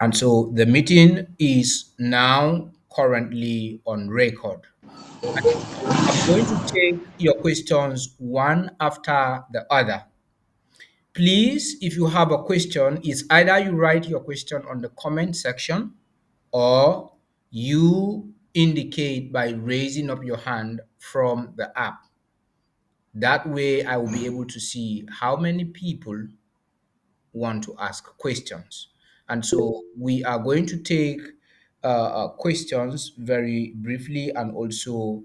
And so the meeting is now currently on record. And so I'm going to take your questions one after the other. Please, if you have a question, it's either you write your question on the comment section or you indicate by raising up your hand from the app. That way, I will be able to see how many people want to ask questions. And so we are going to take questions very briefly and also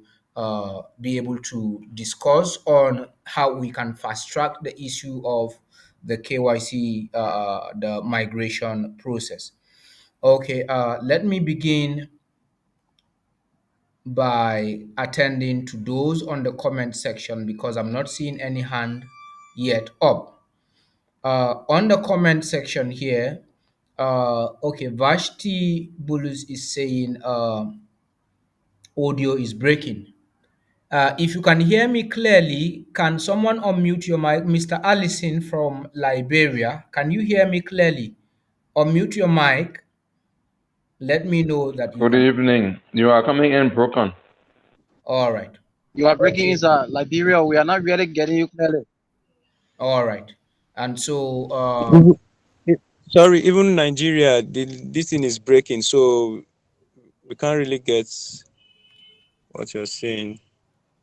be able to discuss on how we can fast track the issue of the KYC, the migration process. Okay, let me begin by attending to those on the comment section because I'm not seeing any hand yet up. On the comment section here, okay, Vashti Bulus is saying audio is breaking. If you can hear me clearly, can someone unmute your mic? Mr. Allison from Liberia, can you hear me clearly? Unmute your mic. Let me know that you Good can. evening. You are coming in broken. All right. You are breaking Okay. is Liberia. We are not really getting you clearly. All right. And so, Mhm. Sorry, even Nigeria, this thing is breaking, so we can't really get what you're saying.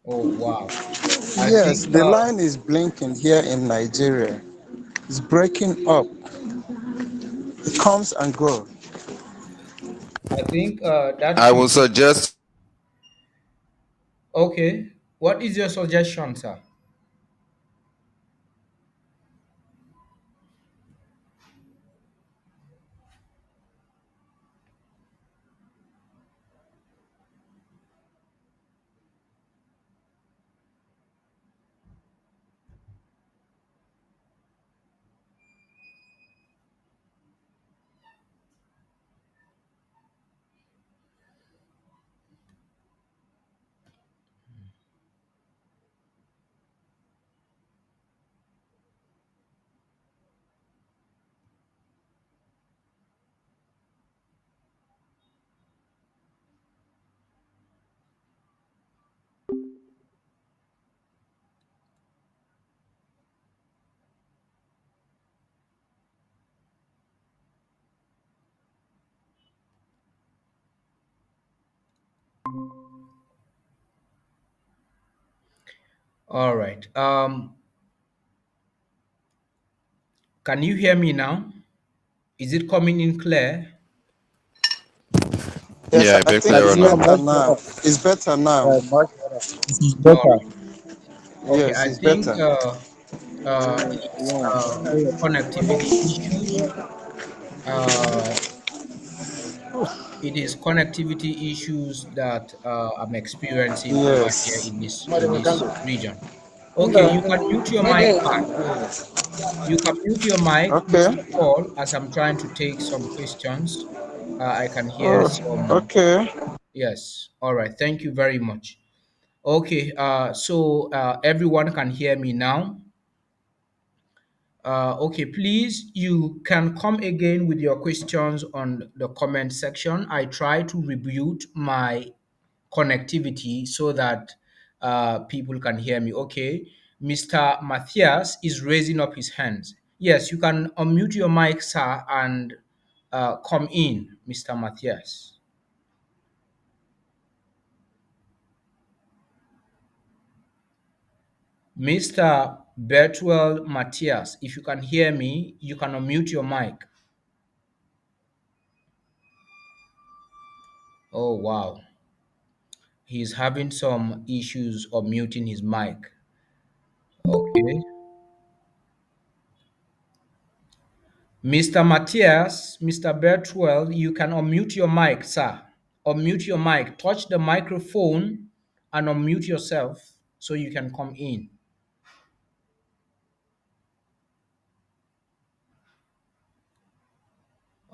oh, wow. I Yes, think, the line is blinking here in Nigeria. It's breaking up. It comes and goes. that I should will be suggest okay. What is your suggestion, sir? All right. Can you hear me now? Is it coming in clear? Yes, yeah, a I bit think Like clearer it's Libya, now. better much now. better. It's better now. Much better. This is All better. right. Okay. Yes, I it's think better. it's connectivity issues. Uh, it is connectivity issues that I'm experiencing over here Yes. in this region. Okay, you can mute your mic back. You can mute your mic, Okay. Mr. Paul, as I'm trying to take some questions. I can hear Oh, some. okay. Yes. All right. Thank you very much. Okay. So everyone can hear me now. Okay. Please, you can come again with your questions on the comment section. I try to reboot my connectivity so that people can hear me. Okay. Mr. Matthias is raising up his hands. Yes, you can unmute your mic, sir, and come in, Mr. Matthias. Mr. Bertuel Matthias, if you can hear me, you can unmute your mic. Oh, wow. He's having some issues of muting his mic. Okay. Mr. Matthias, Mr. Bertwell, you can unmute your mic, sir. Unmute your mic. Touch the microphone and unmute yourself so you can come in.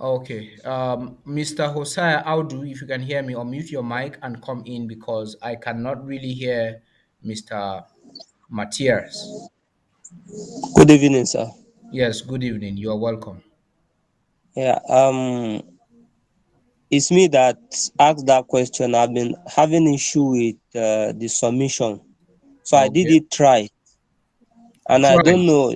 Okay. Mr. Hosea Audu, if you can hear me, unmute your mic and come in because I cannot really hear Mr. Matthias. Good evening, sir. Yes, good evening. You are welcome. Yeah. It's me that asked that question. I've been having issue with the submission, so I did Okay. it try, You and I tried. don't know.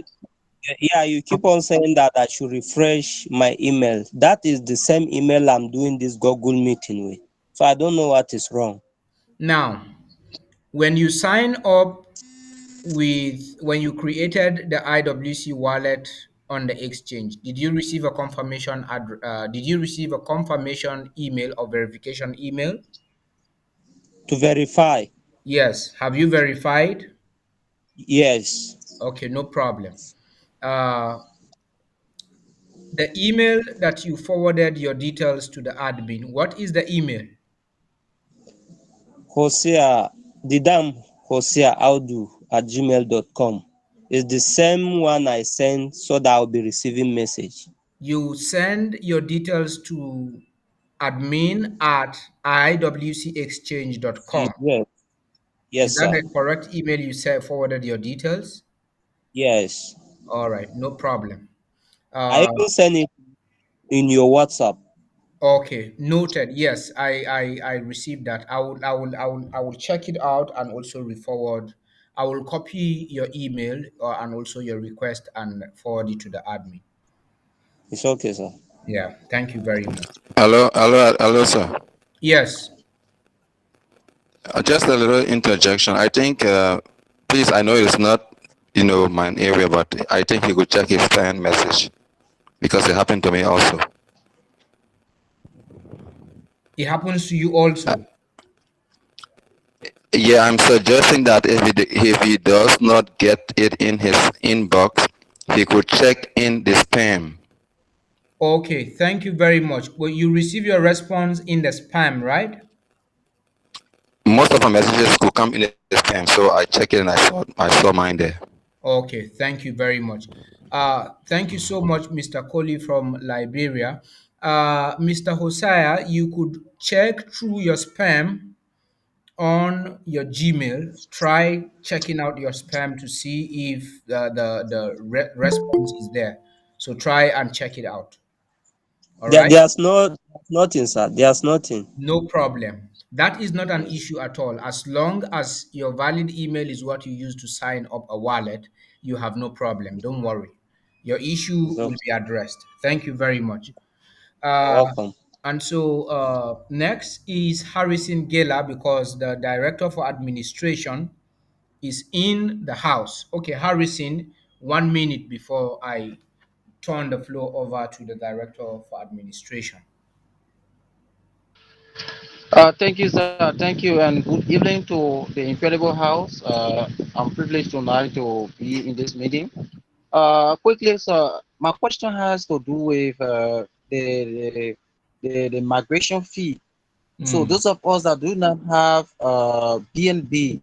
Yeah, you keep on saying that I should refresh my email. That is the same email I'm doing this Google meeting with. So I don't know what is wrong. Now, when you sign up when you created the IWC wallet on the exchange, did you receive a did you receive a confirmation email or verification email? To verify, Yes. Have you verified? yes, Okay, no problem. Uh, the email that you forwarded your details to the admin, what is the email? Hosea, Didam Hosea Audu at gmail.com is the same one I sent so that I'll be receiving message. You send your details to admin at iwcexchange.com. Yes, Is yes, that sir. the correct email you said forwarded your details? Yes. All right, no problem. I Uh, even sent it in your WhatsApp. okay, noted. Yes, I received that. I will check it out and also re-forward. I will copy your email and also your request and forward it to the admin. It's okay, sir. Yeah, thank you very much. Hello, sir. Yes. Just a little interjection. I think, please, I know it's not, my area, but I think he could check his spam message because it happened to me also. It happens to you also. Yeah, I'm suggesting that if he does not get it in his inbox, he could check in the spam. Okay, thank you very much. Well, you receive your response in the spam, right? Most of my messages could come in the spam, so I check it and I saw mine there. Okay, thank you very much. Thank you so much, Mr. Coley from Liberia. Mr. Hosea, you could check through your spam on your Gmail. Try checking out your spam to see if the response is there. So try and check it out. All There, right. there's no nothing, sir. There's nothing. No problem. That is not an issue at all. As long as your valid email is what you use to sign up a wallet, you have no problem. Don't worry. Your issue It's will okay. be addressed. Thank you very much. You're Uh, welcome. and so next is Harrison Gela because the director for administration is in the house. Okay, Harrison, 1 minute before I turn the floor over to the director for administration. Thank you, sir. Thank you, and good evening to the incredible house. I'm privileged tonight to be in this meeting. Quickly, sir, my question has to do with the migration fee. So Mm. those of us that do not have BNB,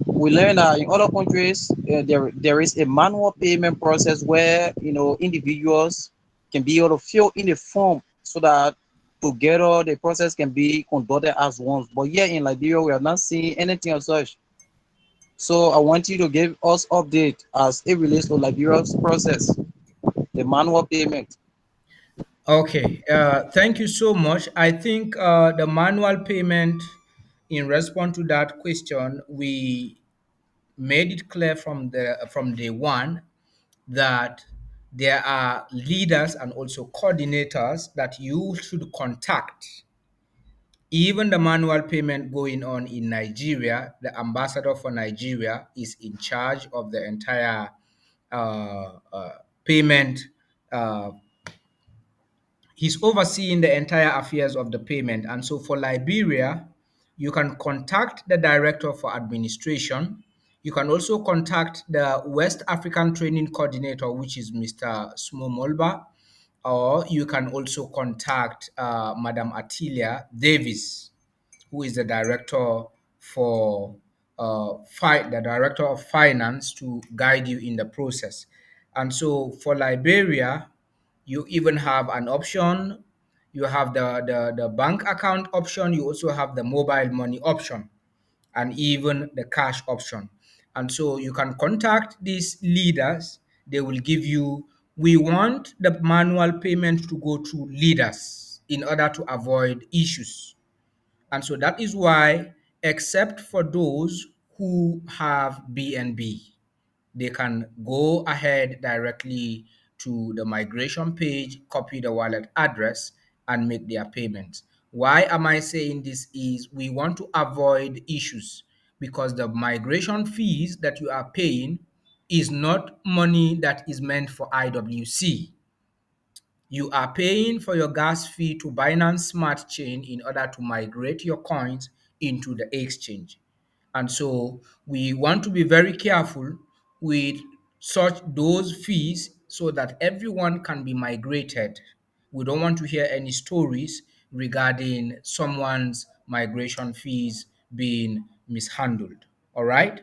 we learn that in other countries there is a manual payment process where individuals can be able to fill in the form so that together the process can be conducted as one. But here in Liberia, we are not seeing anything of such. So I want you to give us update as it relates to Liberia's process, the manual payment. Okay, thank you so much. I think the manual payment, in response to that question, we made it clear from day one that there are leaders and also coordinators that you should contact. Even the manual payment going on in Nigeria, the ambassador for Nigeria is in charge of the entire payment. He's overseeing the entire affairs of the payment. And so for Liberia, you can contact the director for administration. You can also contact the West African Training Coordinator, which is Mr. Smo Molba, or you can also contact Madam Atilia Davis, who is the director for the director of finance to guide you in the process. And so for Liberia, you even have an option. You have the bank account option. You also have the mobile money option and even the cash option. And so you can contact these leaders. They will give you, we want the manual payment to go through leaders in order to avoid issues. And so that is why, except for those who have BNB, they can go ahead directly to the migration page, copy the wallet address, and make their payments. Why am I saying this? Is we want to avoid issues, because the migration fees that you are paying is not money that is meant for IWC. You are paying for your gas fee to Binance Smart Chain in order to migrate your coins into the exchange. And so we want to be very careful with such those fees so that everyone can be migrated. We don't want to hear any stories regarding someone's migration fees being mishandled. All right?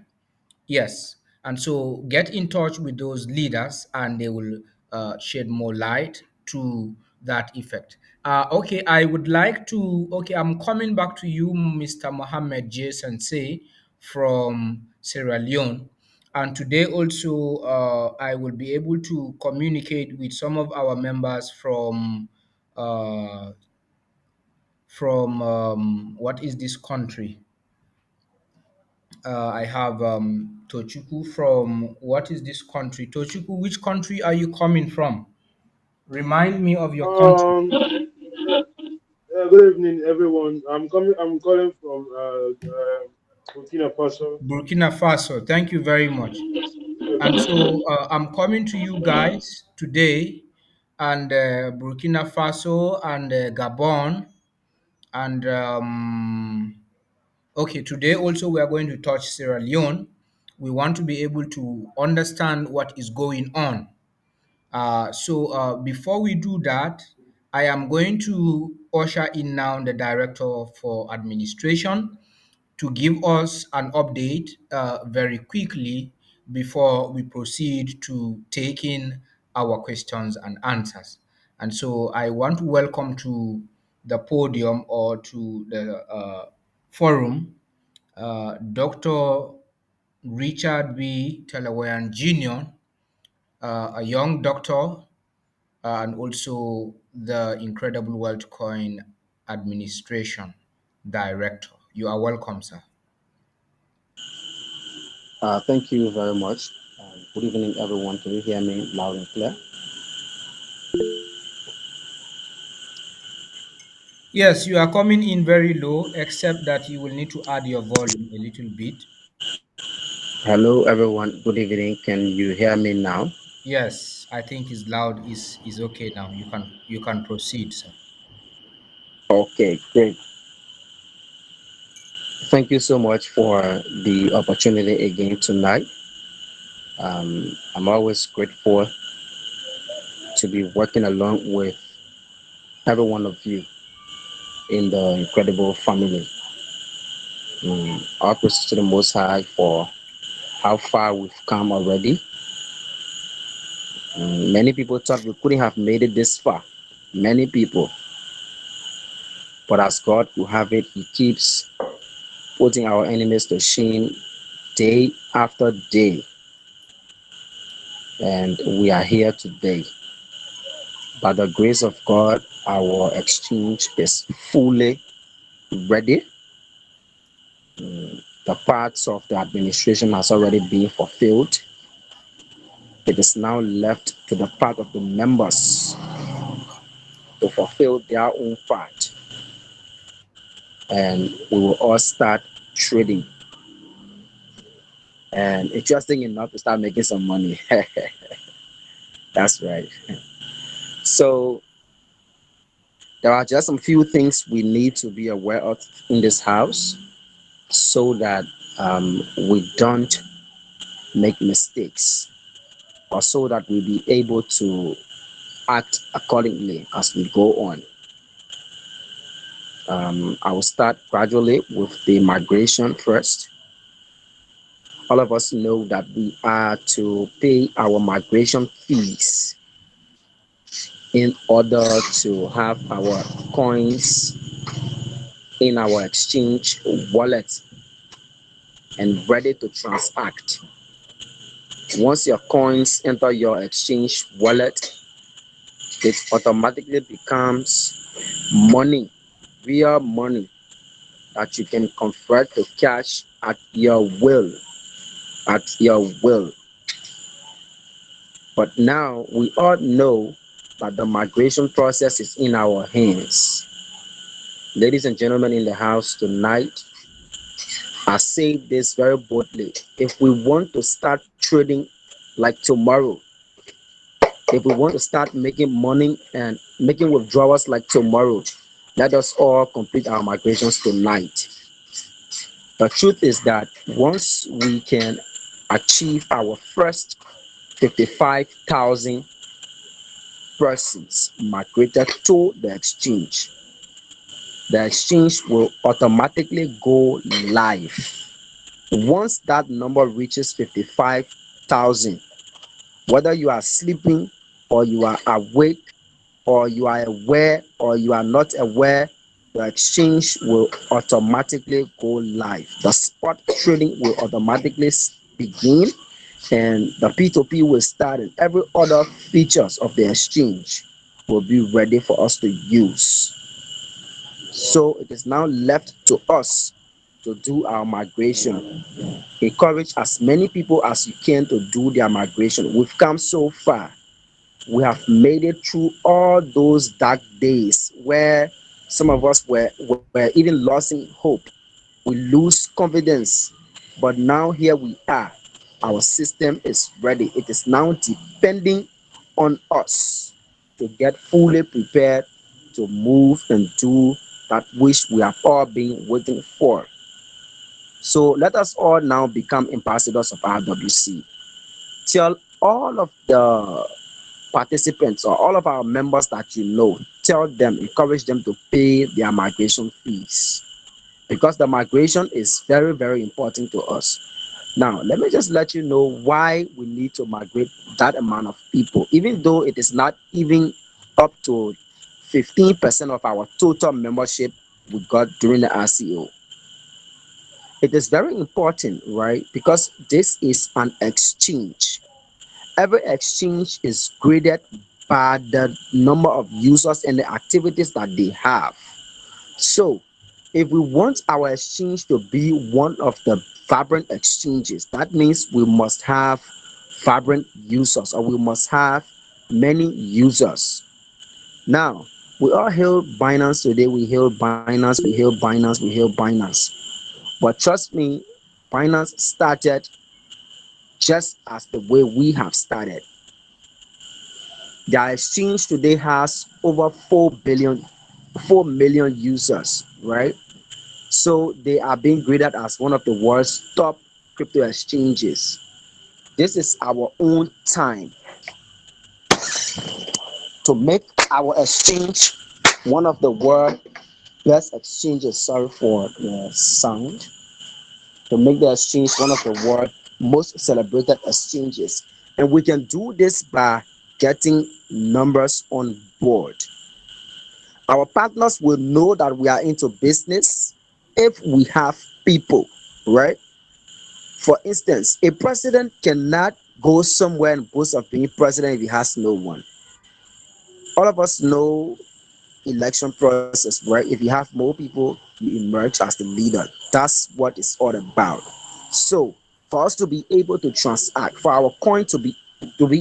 Yes, and so get in touch with those leaders and they will shed more light to that effect. Okay, I would like to, okay, I'm coming back to you, Mr. Mohammed J. Sensei from Sierra Leone. And today also, I will be able to communicate with some of our members uh, from what is this country? I have Tochukwu from what is this country? Tochukwu, which country are you coming from? Remind me of your country. Good evening, everyone. I'm calling from Burkina Faso. Burkina Faso. Thank you very much. And Okay. so I'm coming to you guys today, and Burkina Faso and Gabon, and okay, today also we are going to touch Sierra Leone. We want to be able to understand what is going on. So before we do that, I am going to usher in now the Director for Administration to give us an update very quickly before we proceed to taking our questions and answers. And so I want to welcome to the podium or to the forum Dr. Richard B. Telewayan Jr., a young doctor and also the Incredible Wealth Coin Administration Director. You are welcome, sir. Thank you very much. Good evening, everyone. Can you hear me loud and clear? Yes, you are coming in very low, except that you will need to add your volume a little bit. Hello, everyone. Good evening. Can you hear me now? Yes, I think is loud is okay now. You can proceed, sir. Okay, great. Thank you so much for the opportunity again tonight. I'm always grateful to be working along with every one of you in the incredible family. All praise to the Most High for how far we've come already. Many people thought we couldn't have made it this far. Many people. But as God will have it, He keeps putting our enemies to shame day after day. And we are here today. By the grace of God, our exchange is fully ready. The parts of the administration has already been fulfilled. It is now left to the part of the members to fulfill their own part. And we will all start trading. And interesting enough, to start making some money. That's right. So there are just some few things we need to be aware of in this house so that we don't make mistakes, or so that we'll be able to act accordingly as we go on. I will start gradually with the migration first. All of us know that we are to pay our migration fees in order to have our coins in our exchange wallet and ready to transact. Once your coins enter your exchange wallet, it automatically becomes Money, real money that you can convert to cash at your will, at your will. But now we all know that the migration process is in our hands. Ladies and gentlemen in the house tonight, I say this very boldly. If we want to start trading like tomorrow, if we want to start making money and making withdrawals like tomorrow, let us all complete our migrations tonight. The truth is that once we can achieve our first 55,000 persons migrated to the exchange will automatically go live. Once that number reaches 55,000, whether you are sleeping or you are awake or you are aware or you are not aware, the exchange will automatically go live. The spot trading will automatically begin and the P2P will start and every other features of the exchange will be ready for us to use. So it is now left to us to do our migration. Encourage as many people as you can to do their migration. We've come so far. We have made it through all those dark days where some of us were even losing hope. We lose confidence. But now here we are. Our system is ready. It is now depending on us to get fully prepared to move and do that which we have all been waiting for. So let us all now become ambassadors of RWC. Tell all of the participants or all of our members that you know, tell them, encourage them to pay their migration fees because the migration is very, very important to us. Now, let me just let you know why we need to migrate that amount of people, even though it is not even up to 15% of our total membership we got during the RCO. It is very important, right? Because this is an exchange. Every exchange is graded by the number of users and the activities that they have. So, if we want our exchange to be one of the vibrant exchanges, that means we must have vibrant users or we must have many users. Now, we all hail Binance today, we hail Binance, we hail Binance, we hail Binance. But trust me, Binance started just as the way we have started. Their exchange today has over 4 million users, right? So they are being graded as one of the world's top crypto exchanges. This is our own time to make our exchange one of the world's best exchanges. Sorry for the sound. To make the exchange one of the world's most celebrated exchanges. And we can do this by getting numbers on board. Our partners will know that we are into business if we have people, right? For instance, a president cannot go somewhere and boast of being president if he has no one. All of us know election process, right? If you have more people, you emerge as the leader. That's what it's all about. So for us to be able to transact, for our coin to be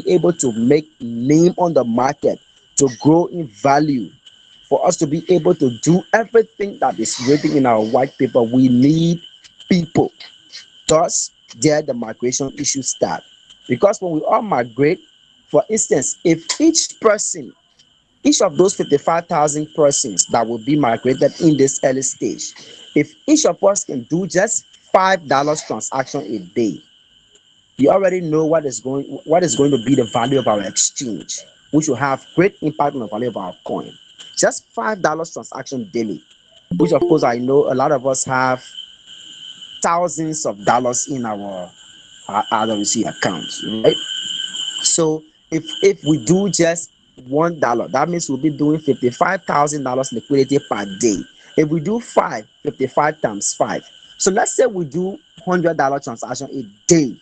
able to make name on the market, to grow in value, for us to be able to do everything that is written in our white paper, we need people. Thus, there the migration issues start. Because when we all migrate, for instance, if each of those 55,000 persons that will be migrated in this early stage, if each of us can do just $5 transaction a day, you already know what is going to be the value of our exchange, which will have great impact on the value of our coin. Just $5 transaction daily, which of course I know a lot of us have thousands of dollars in our RWC accounts, right? So if we do just $1, that means we'll be doing $55,000 liquidity per day. If we do 55 times 5. So let's say we do $100 transaction a day.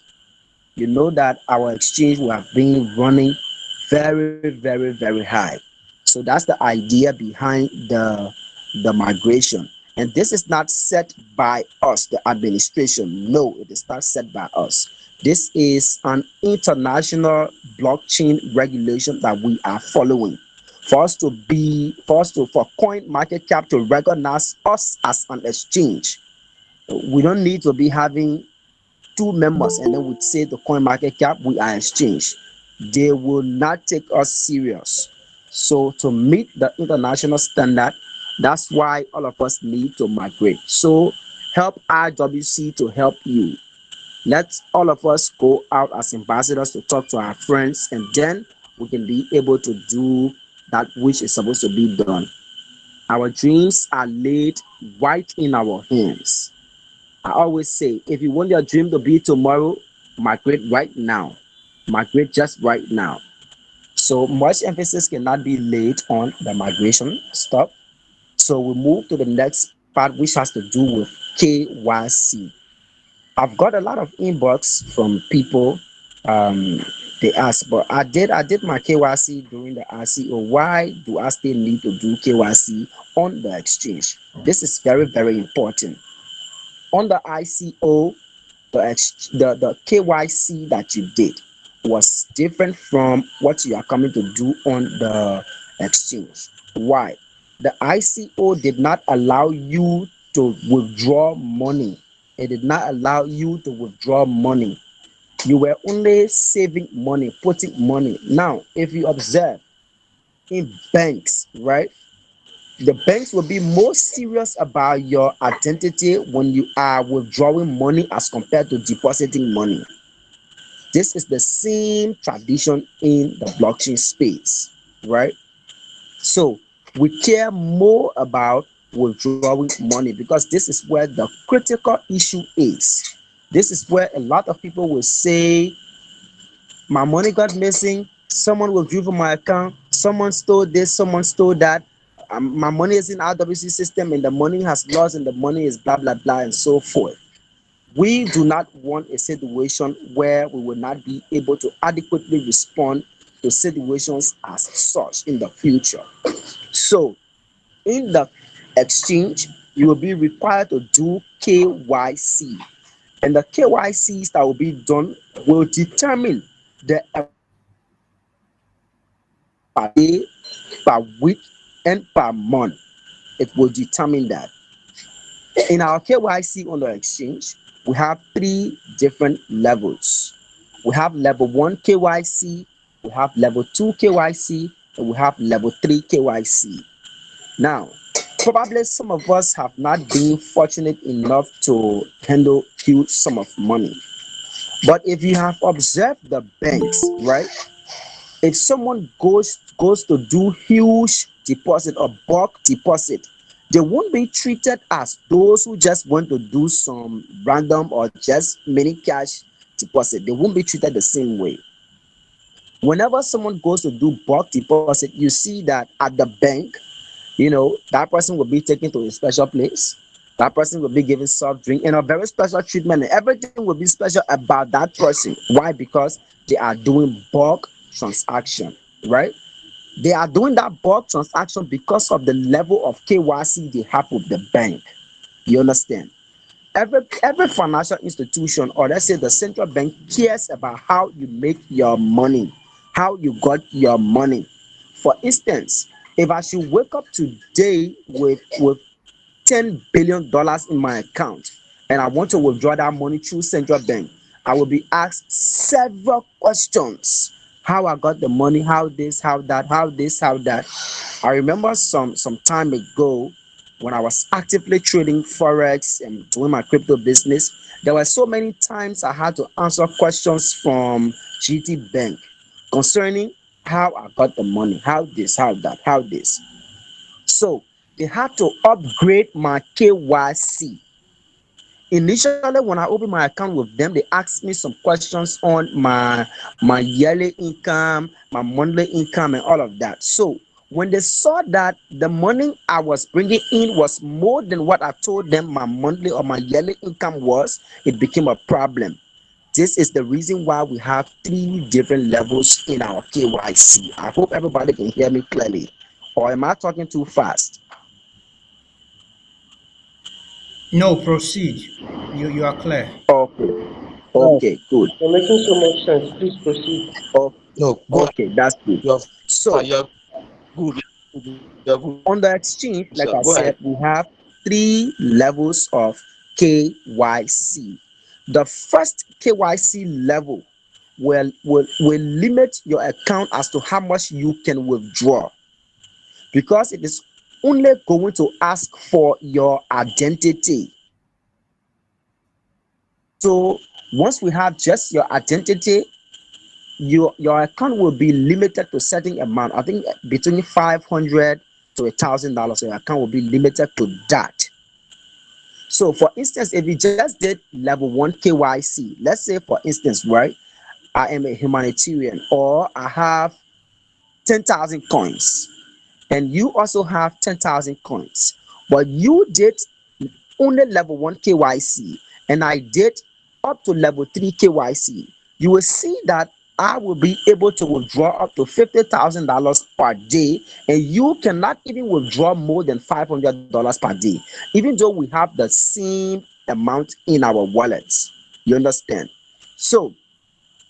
You know that our exchange will have been running very, very, very high. So So that's the idea behind the migration. And this is not set by us, the administration. No, it is not set by us. This is an international blockchain regulation that we are following. For coin market cap to recognize us as an exchange, we don't need to be having two members and then would say the coin market cap we are exchange. They will not take us serious. So to meet the international standard, that's why all of us need to migrate. So help IWC to help you. Let all of us go out as ambassadors to talk to our friends, and then we can be able to do that which is supposed to be done. Our dreams are laid right in our hands. I always say, if you want your dream to be tomorrow, migrate right now. Migrate just right now. So much emphasis cannot be laid on the migration stuff. So we move to the next part, which has to do with KYC. I've got a lot of inbox from people. Um, they ask, but I did my KYC during the RCO. Why do I still need to do KYC on the exchange? This is very, very important. On the ICO, the KYC that you did was different from what you are coming to do on the exchange. Why? The ICO did not allow you to withdraw money. It did not allow you to withdraw money. You were only saving money, putting money. Now, if you observe in banks, right? The banks will be more serious about your identity when you are withdrawing money as compared to depositing money. This is the same tradition in the blockchain space, right? So we care more about withdrawing money because this is where the critical issue is. This is where a lot of people will say, my money got missing, someone withdrew from my account, someone stole this, someone stole that. My money is in RWC system and the money has lost and the money is blah blah blah and so forth. We do not want a situation where we will not be able to adequately respond to situations as such in the future. So, in the exchange, you will be required to do KYC. And the KYCs that will be done will determine the amount of money you will withdraw per day, per week, and per month. It will determine that. In our KYC on the exchange, we have three different levels. We have level 1 KYC, we have level 2 KYC, and we have level 3 KYC. Now, probably some of us have not been fortunate enough to handle huge sum of money. But if you have observed the banks, right? If someone goes to do huge deposit or bulk deposit, they won't be treated as those who just want to do some random or just mini cash deposit. They won't be treated the same way. Whenever someone goes to do bulk deposit, you see that at the bank, that person will be taken to a special place. That person will be given soft drink and a very special treatment, and everything will be special about that person. Why? Because they are doing bulk transaction, right? They are doing that bulk transaction because of the level of KYC they have with the bank. You understand? Every financial institution, or let's say the central bank, cares about how you make your money, how you got your money. For instance, if I should wake up today with $10 billion in my account and I want to withdraw that money through central bank, I will be asked several questions. How I got the money, how this, how that, how this, how that. I remember some time ago when I was actively trading forex and doing my crypto business, there were so many times I had to answer questions from GT Bank concerning how I got the money, how this, how that, how this. So they had to upgrade my KYC. Initially, when I opened my account with them, they asked me some questions on my yearly income, my monthly income, and all of that. So when they saw that the money I was bringing in was more than what I told them my monthly or my yearly income was, it became a problem. This is the reason why we have three different levels in our KYC. I hope everybody can hear me clearly. Or am I talking too fast? No, proceed. You are clear. Okay, No, okay, good. You're making so much sense. Please proceed. Oh, No, go ahead. okay, that's good. You are So fine. You are good. You are good, on the exchange, sir. like I Go ahead. said, we have three levels of KYC. The first KYC level will limit your account as to how much you can withdraw, because it is only going to ask for your identity. So once we have just your identity, your account will be limited to certain amount. I think between 500 to $1,000. Your account will be limited to that. So for instance, if you just did level 1 KYC, let's say for instance, right, I am a humanitarian, or I have 10,000 coins, and you also have 10,000 coins, but you did only level 1 KYC and I did up to level 3 KYC, you will see that I will be able to withdraw up to $50,000 per day, and you cannot even withdraw more than $500 per day, even though we have the same amount in our wallets. You understand? So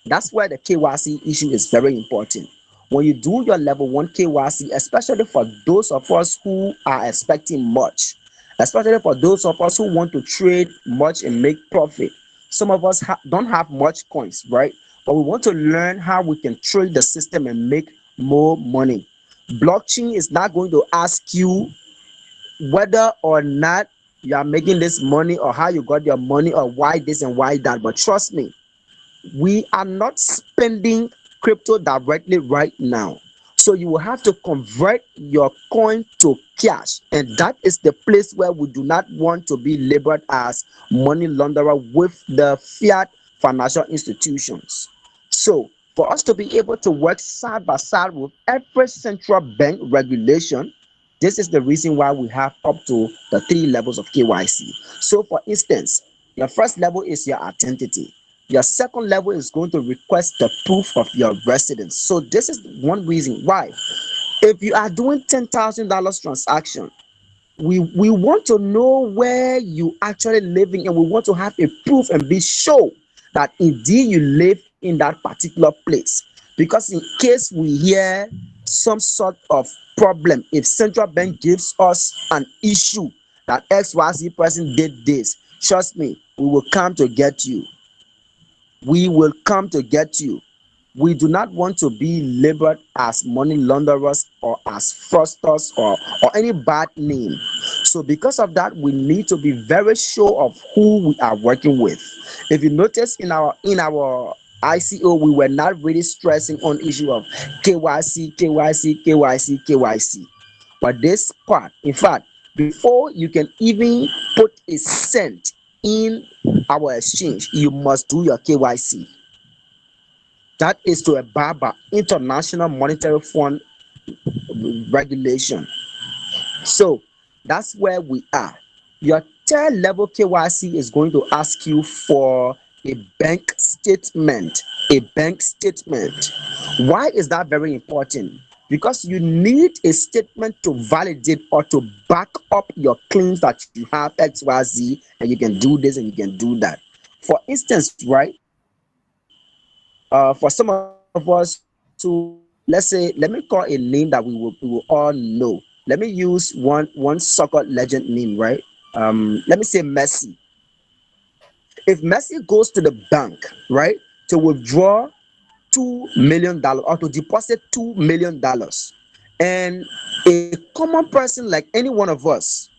that's where the KYC issue is very important. When you do your level 1 KYC, especially for those of us who are expecting much, especially for those of us who want to trade much and make profit. Some of us don't have much coins, right? But we want to learn how we can trade the system and make more money. Blockchain is not going to ask you whether or not you are making this money, or how you got your money, or why this and why that. But trust me, we are not spending crypto directly right now. So you will have to convert your coin to cash. And that is the place where we do not want to be labeled as money launderer with the fiat financial institutions. So for us to be able to work side by side with every central bank regulation, this is the reason why we have up to the three levels of KYC. So for instance, your first level is your identity. Your second level is going to request the proof of your residence. So this is one reason why. If you are doing $10,000 transaction, we want to know where you actually living, and we want to have a proof and be sure that indeed you live in that particular place. Because in case we hear some sort of problem, if central bank gives us an issue that XYZ person did this, trust me, we will come to get you. We will come to get you. We do not want to be labeled as money launderers or as fraudsters, or any bad name. So because of that, we need to be very sure of who we are working with. If you notice in our ICO, we were not really stressing on issue of KYC, KYC, KYC, KYC. But this part, in fact, before you can even put a cent in our exchange, you must do your KYC. That is to abide by International Monetary Fund regulation. So that's where we are. Your third level KYC is going to ask you for a bank statement. A bank statement. Why is that very important? Because you need a statement to validate or to back up your claims that you have XYZ, and you can do this and you can do that. For instance, right? For some of us who, let's say, let me call a name that we will all know. Let me use one soccer legend name, right? Let me say Messi. If Messi goes to the bank, right, to withdraw $2 million or to deposit $2 million, and a common person like any one of us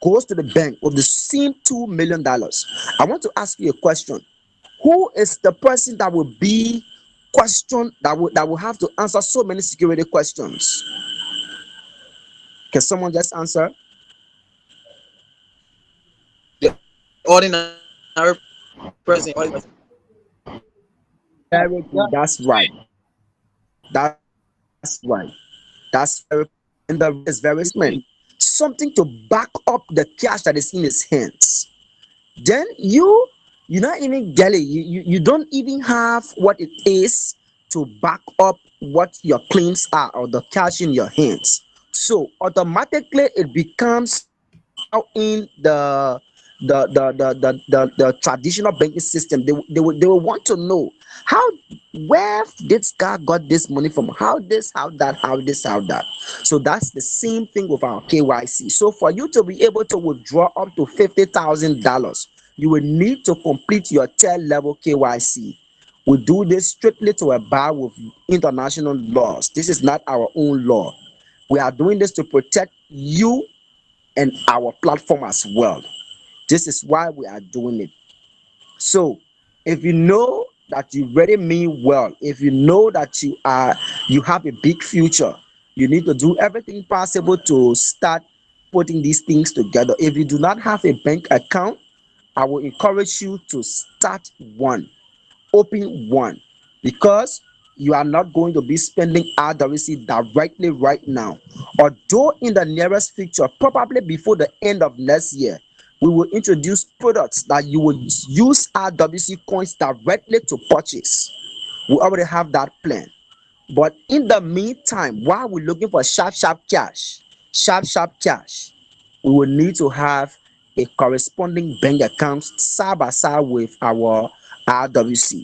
goes to the bank with the same $2 million, I want to ask you a question. Who is the person that will be questioned, that will have to answer so many security questions? Can someone just answer? The ordinary person. Very Yeah. good. That's right. That's right. That's very important. And the reason is very simple. Something to back up the cash that is in his hands. Then you not even get it. You don't even have what it is to back up what your claims are, or the cash in your hands. So automatically it becomes now in the traditional banking system. They will want to know how, where this guy got this money from, how this, how that, how this, how that. So that's the same thing with our KYC. So for you to be able to withdraw up to $50,000, you will need to complete your tier level KYC. We do this strictly to abide with international laws. This is not our own law. We are doing this to protect you and our platform as well. This is why we are doing it. So if you know that you really mean well, if you know that you have a big future, you need to do everything possible to start putting these things together. If you do not have a bank account, I will encourage you to start one. Open one, because you are not going to be spending RWC directly right now. Although in the nearest future, probably before the end of next year, we will introduce products that you will use RWC coins directly to purchase. We already have that plan. But in the meantime, while we're looking for sharp, sharp cash, we will need to have a corresponding bank account side by side with our RWC.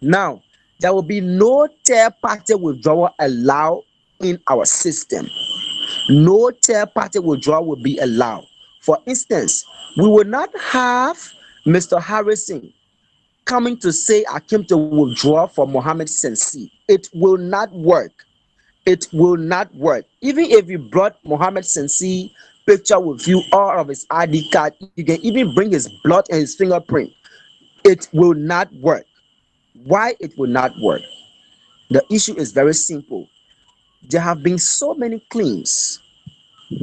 Now, there will be no third party withdrawal allowed in our system. No third party withdrawal will be allowed. For instance, we will not have Mr. Harrison coming to say, I came to withdraw for Mohammed Sensi. It will not work. It will not work. Even if you brought Mohammed Sensi picture with you, all of his ID card, you can even bring his blood and his fingerprint. It will not work. Why it will not work? The issue is very simple. There have been so many claims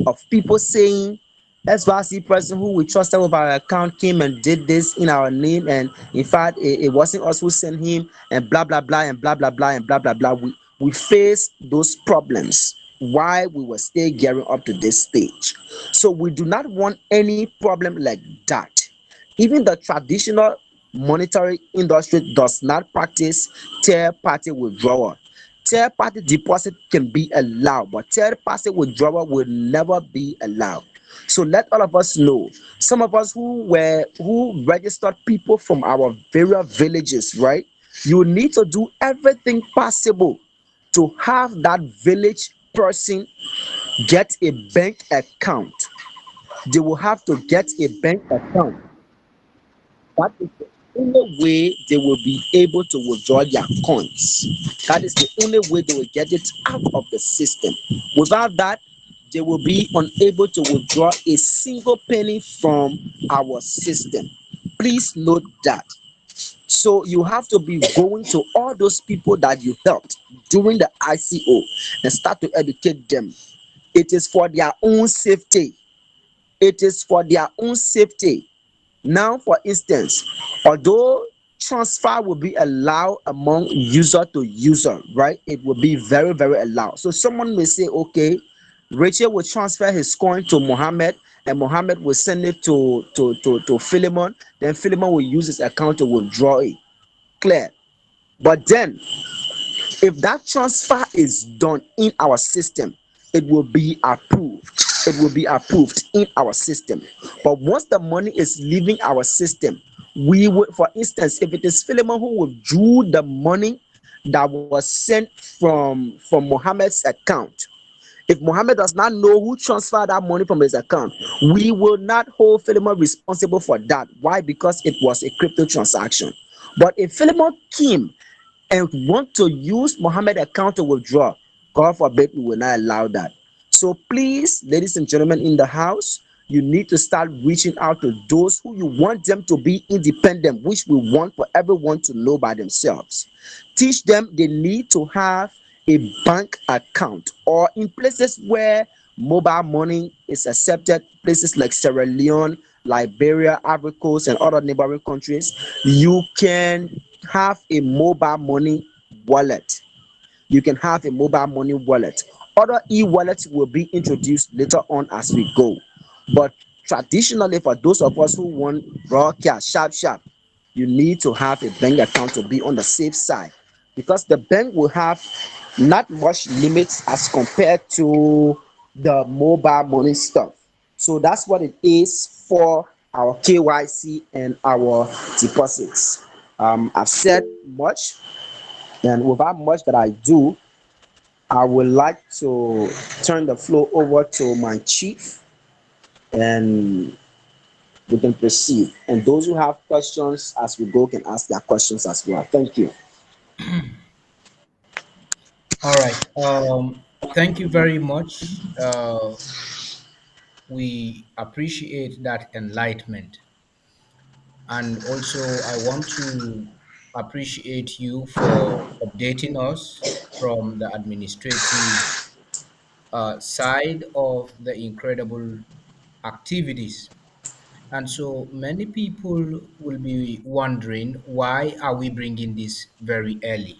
of people saying SYC person who we trusted with our account came and did this in our name, and in fact it wasn't us who sent him, and blah blah blah and blah blah blah and blah blah blah. We faced those problems why we were still gearing up to this stage. So we do not want any problem like that. Even the traditional monetary industry does not practice third party withdrawal. Third party deposit can be allowed, but third party withdrawal will never be allowed. So let all of us know. Some of us who registered people from our various villages, right? You need to do everything possible to have that village person get a bank account. They will have to get a bank account. That is the only way they will be able to withdraw their coins. That is the only way they will get it out of the system. Without that, they will be unable to withdraw a single penny from our system. Please note that. So you have to be going to all those people that you helped during the ICO and start to educate them. It is for their own safety. It is for their own safety. Now, for instance, although transfer will be allowed among user to user, right? It will be very, very allowed. So someone may say, okay, Rachel will transfer his coin to Mohammed, and Mohammed will send it to Philemon. Then Philemon will use his account to withdraw it. Clear. But then if that transfer is done in our system, it will be approved. It will be approved in our system. But once the money is leaving our system, we will, for instance, if it is Philemon who withdrew the money that was sent from Mohammed's account, if Mohammed does not know who transferred that money from his account, we will not hold Philemon responsible for that. Why? Because it was a crypto transaction. But if Philemon came and want to use Mohammed account to withdraw, God forbid we will not allow that. So please, ladies and gentlemen in the house, you need to start reaching out to those who you want them to be independent, which we want for everyone to know by themselves. Teach them they need to have a bank account, or in places where mobile money is accepted, places like Sierra Leone, Liberia, Ivory Coast, and other neighboring countries, you can have a mobile money wallet. You can have a mobile money wallet. Other e-wallets will be introduced later on as we go. But traditionally, for those of us who want raw cash, sharp, you need to have a bank account to be on the safe side, because the bank will have not much limits as compared to the mobile money stuff. So that's what it is for our KYC and our deposits. I've said much, and without much that I do, I would like to turn the floor over to my chief, and we can proceed. And those who have questions as we go can ask their questions as well. Thank you. All right. Thank you very much. We appreciate that enlightenment. And also, I want to appreciate you for updating us from the administrative side of the incredible activities. And so many people will be wondering, why are we bringing this very early?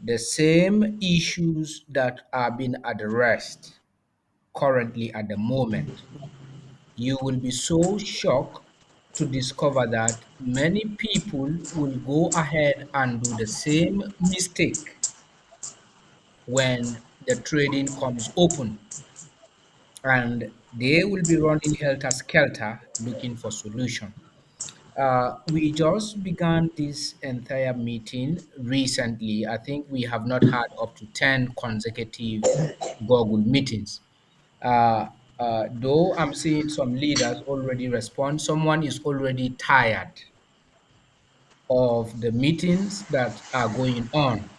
The same issues that are being addressed currently at the moment, you will be so shocked to discover that many people will go ahead and do the same mistake when the trading comes open, and they will be running helter skelter looking for solution. We just began this entire meeting recently. I think we have not had up to 10 consecutive Google meetings. Uh, though I'm seeing some leaders already respond, someone is already tired of the meetings that are going on.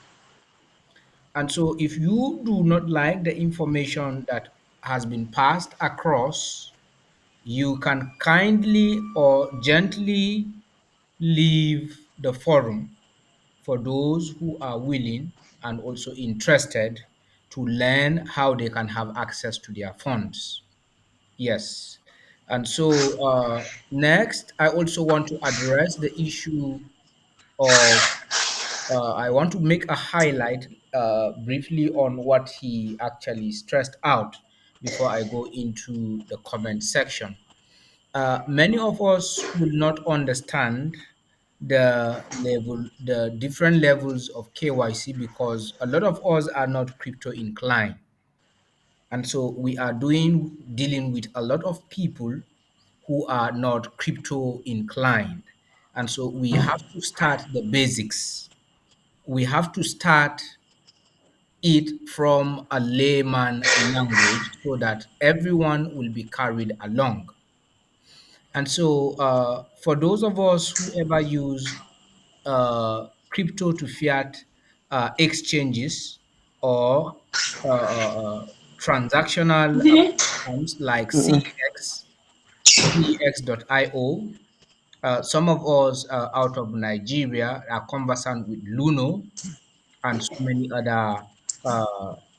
And so, if you do not like the information that has been passed across, you can kindly or gently leave the forum for those who are willing and also interested to learn how they can have access to their funds. Yes. And so, next, I also want to address the issue of, I want to make a highlight briefly on what he actually stressed out before I go into the comment section. Many of us will not understand the different levels of KYC, because a lot of us are not crypto inclined. And so we are dealing with a lot of people who are not crypto inclined. And so we have to start the basics. We have to start it from a layman language so that everyone will be carried along. And so, for those of us who ever use crypto to fiat exchanges, or transactional platforms like CEX.io, some of us out of Nigeria are conversant with Luno and so many other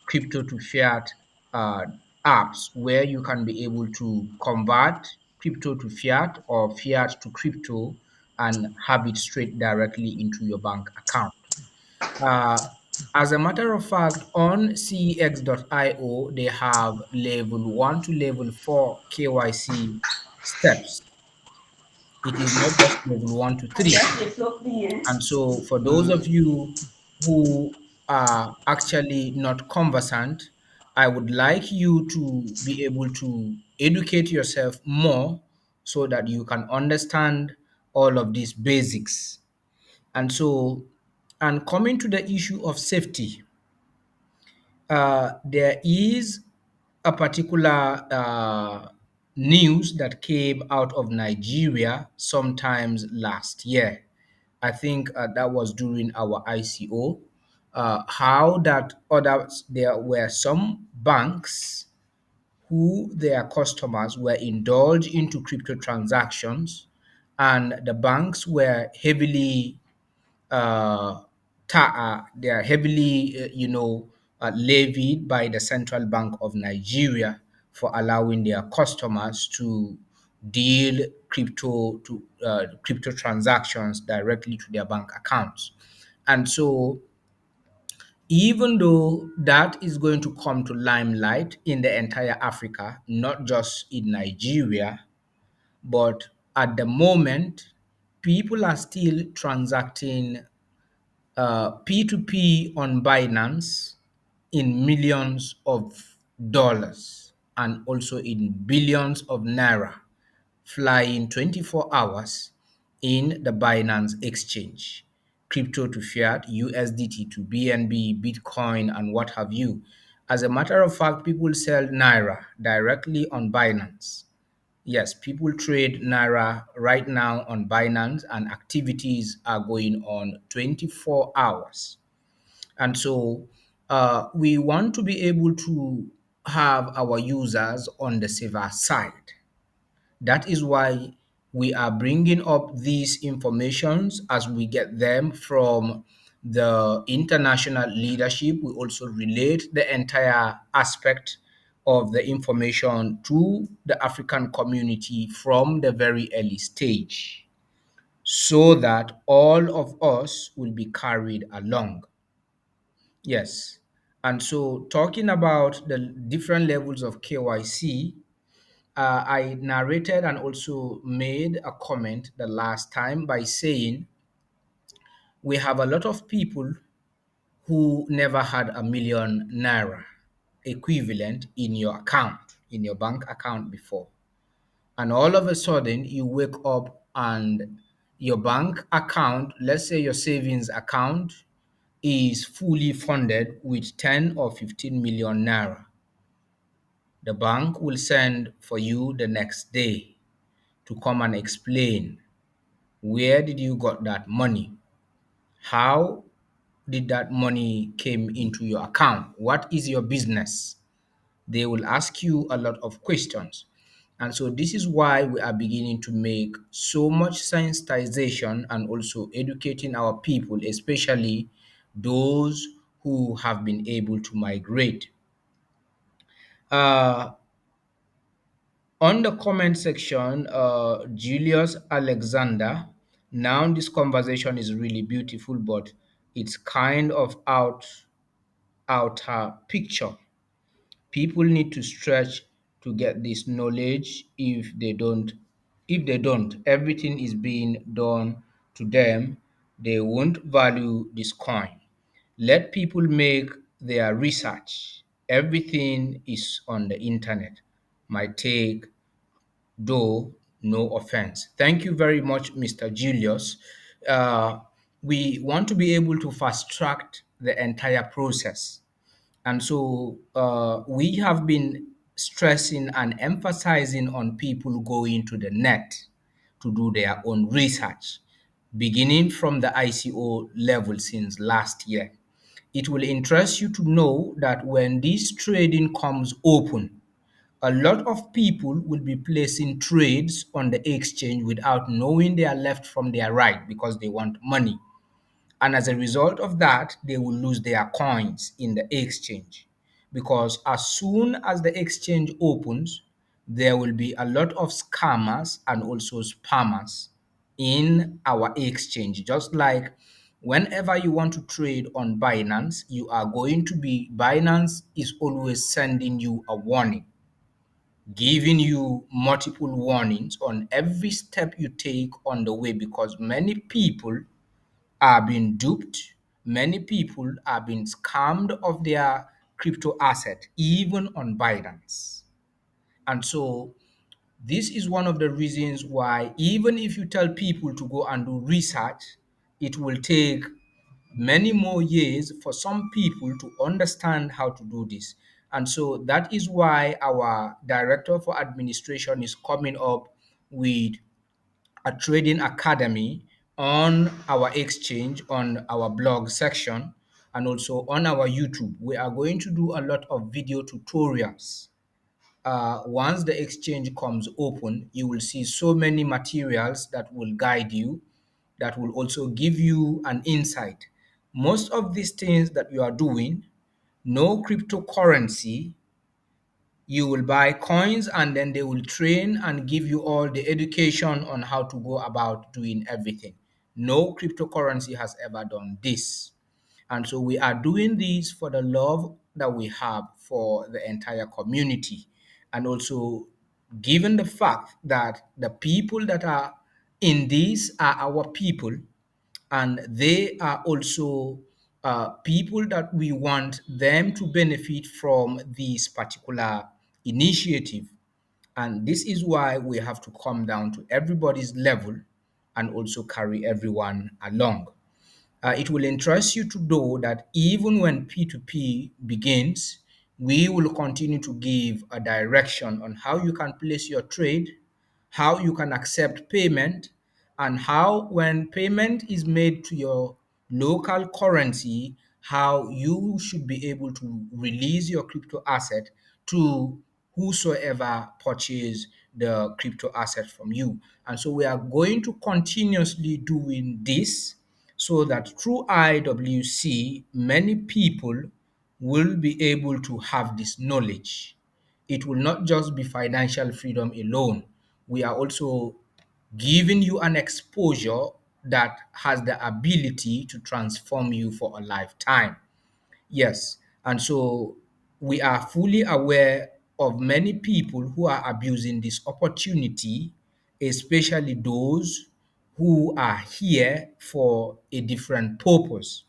crypto to fiat uh, apps, where you can be able to convert crypto to fiat or fiat to crypto and have it straight directly into your bank account. Uh, as a matter of fact, on CEX.io, they have level 1 to level 4 KYC steps. It is not just level 1 to 3. And so, for those of you who are actually not conversant, I would like you to be able to educate yourself more so that you can understand all of these basics. And so, and coming to the issue of safety, there is a particular news that came out of Nigeria sometimes last year. I think that was during our ICO. How that others, there were some banks who their customers were indulged into crypto transactions, and the banks were heavily uh, they are heavily, levied by the Central Bank of Nigeria for allowing their customers to deal crypto transactions directly to their bank accounts. And so, even though that is going to come to limelight in the entire Africa, not just in Nigeria, but at the moment, people are still transacting P2P on Binance in millions of dollars and also in billions of naira flying 24 hours in the Binance exchange, crypto to fiat, USDT to BNB, Bitcoin, and what have you. As a matter of fact, people sell Naira directly on Binance. Yes, people trade Naira right now on Binance, and activities are going on 24 hours. And so we want to be able to have our users on the safer side. That is why we are bringing up these informations as we get them from the international leadership. We also relate the entire aspect of the information to the African community from the very early stage so that all of us will be carried along. Yes. And so, talking about the different levels of KYC, I narrated and also made a comment the last time by saying we have a lot of people who never had a million naira equivalent in your account, in your bank account before. And all of a sudden, you wake up and your bank account, let's say your savings account, is fully funded with 10 or 15 million naira. The bank will send for you the next day to come and explain where did you got that money, how did that money came into your account, what is your business. They will ask you a lot of questions. And so this is why we are beginning to make so much sensitization and also educating our people, especially those who have been able to migrate. uh, On the comment section, Julius Alexander, now this conversation is really beautiful, but it's kind of outer picture. People need to stretch to get this knowledge. If they don't, everything is being done to them. They won't value this coin. Let people make their research. Everything is on the internet. My take, though no offense. Thank you very much, Mr. Julius. Uh, we want to be able to fast track the entire process. And so we have been stressing and emphasizing on people going to the net to do their own research, beginning from the ICO level since last year. It will interest you to know that when this trading comes open, a lot of people will be placing trades on the exchange without knowing their left from their right because they want money. And as a result of that, they will lose their coins in the exchange. Because as soon as the exchange opens, there will be a lot of scammers and also spammers in our exchange. Just like whenever you want to trade on Binance, Binance is always sending you a warning, giving you multiple warnings on every step you take on the way, because many people are being duped, many people are being scammed of their crypto asset, even on Binance. And so this is one of the reasons why, even if you tell people to go and do research, it will take many more years for some people to understand how to do this. And so that is why our director for administration is coming up with a trading academy on our exchange, on our blog section, and also on our YouTube. We are going to do a lot of video tutorials. Once the exchange comes open, you will see so many materials that will guide you, that will also give you an insight. Most of these things that you are doing, no cryptocurrency, you will buy coins and then they will train and give you all the education on how to go about doing everything. No cryptocurrency has ever done this. And so we are doing this for the love that we have for the entire community. And also, given the fact that the people that are in this are our people, and they are also people that we want them to benefit from this particular initiative. And this is why we have to come down to everybody's level and also carry everyone along. It will interest you to know that even when P2P begins, we will continue to give a direction on how you can place your trade, how you can accept payment, and how, when payment is made to your local currency, how you should be able to release your crypto asset to whosoever purchase the crypto asset from you. And so we are going to continuously doing this so that through IWC, many people will be able to have this knowledge. It will not just be financial freedom alone. We are also giving you an exposure that has the ability to transform you for a lifetime. Yes. And so we are fully aware of many people who are abusing this opportunity, especially those who are here for a different purpose.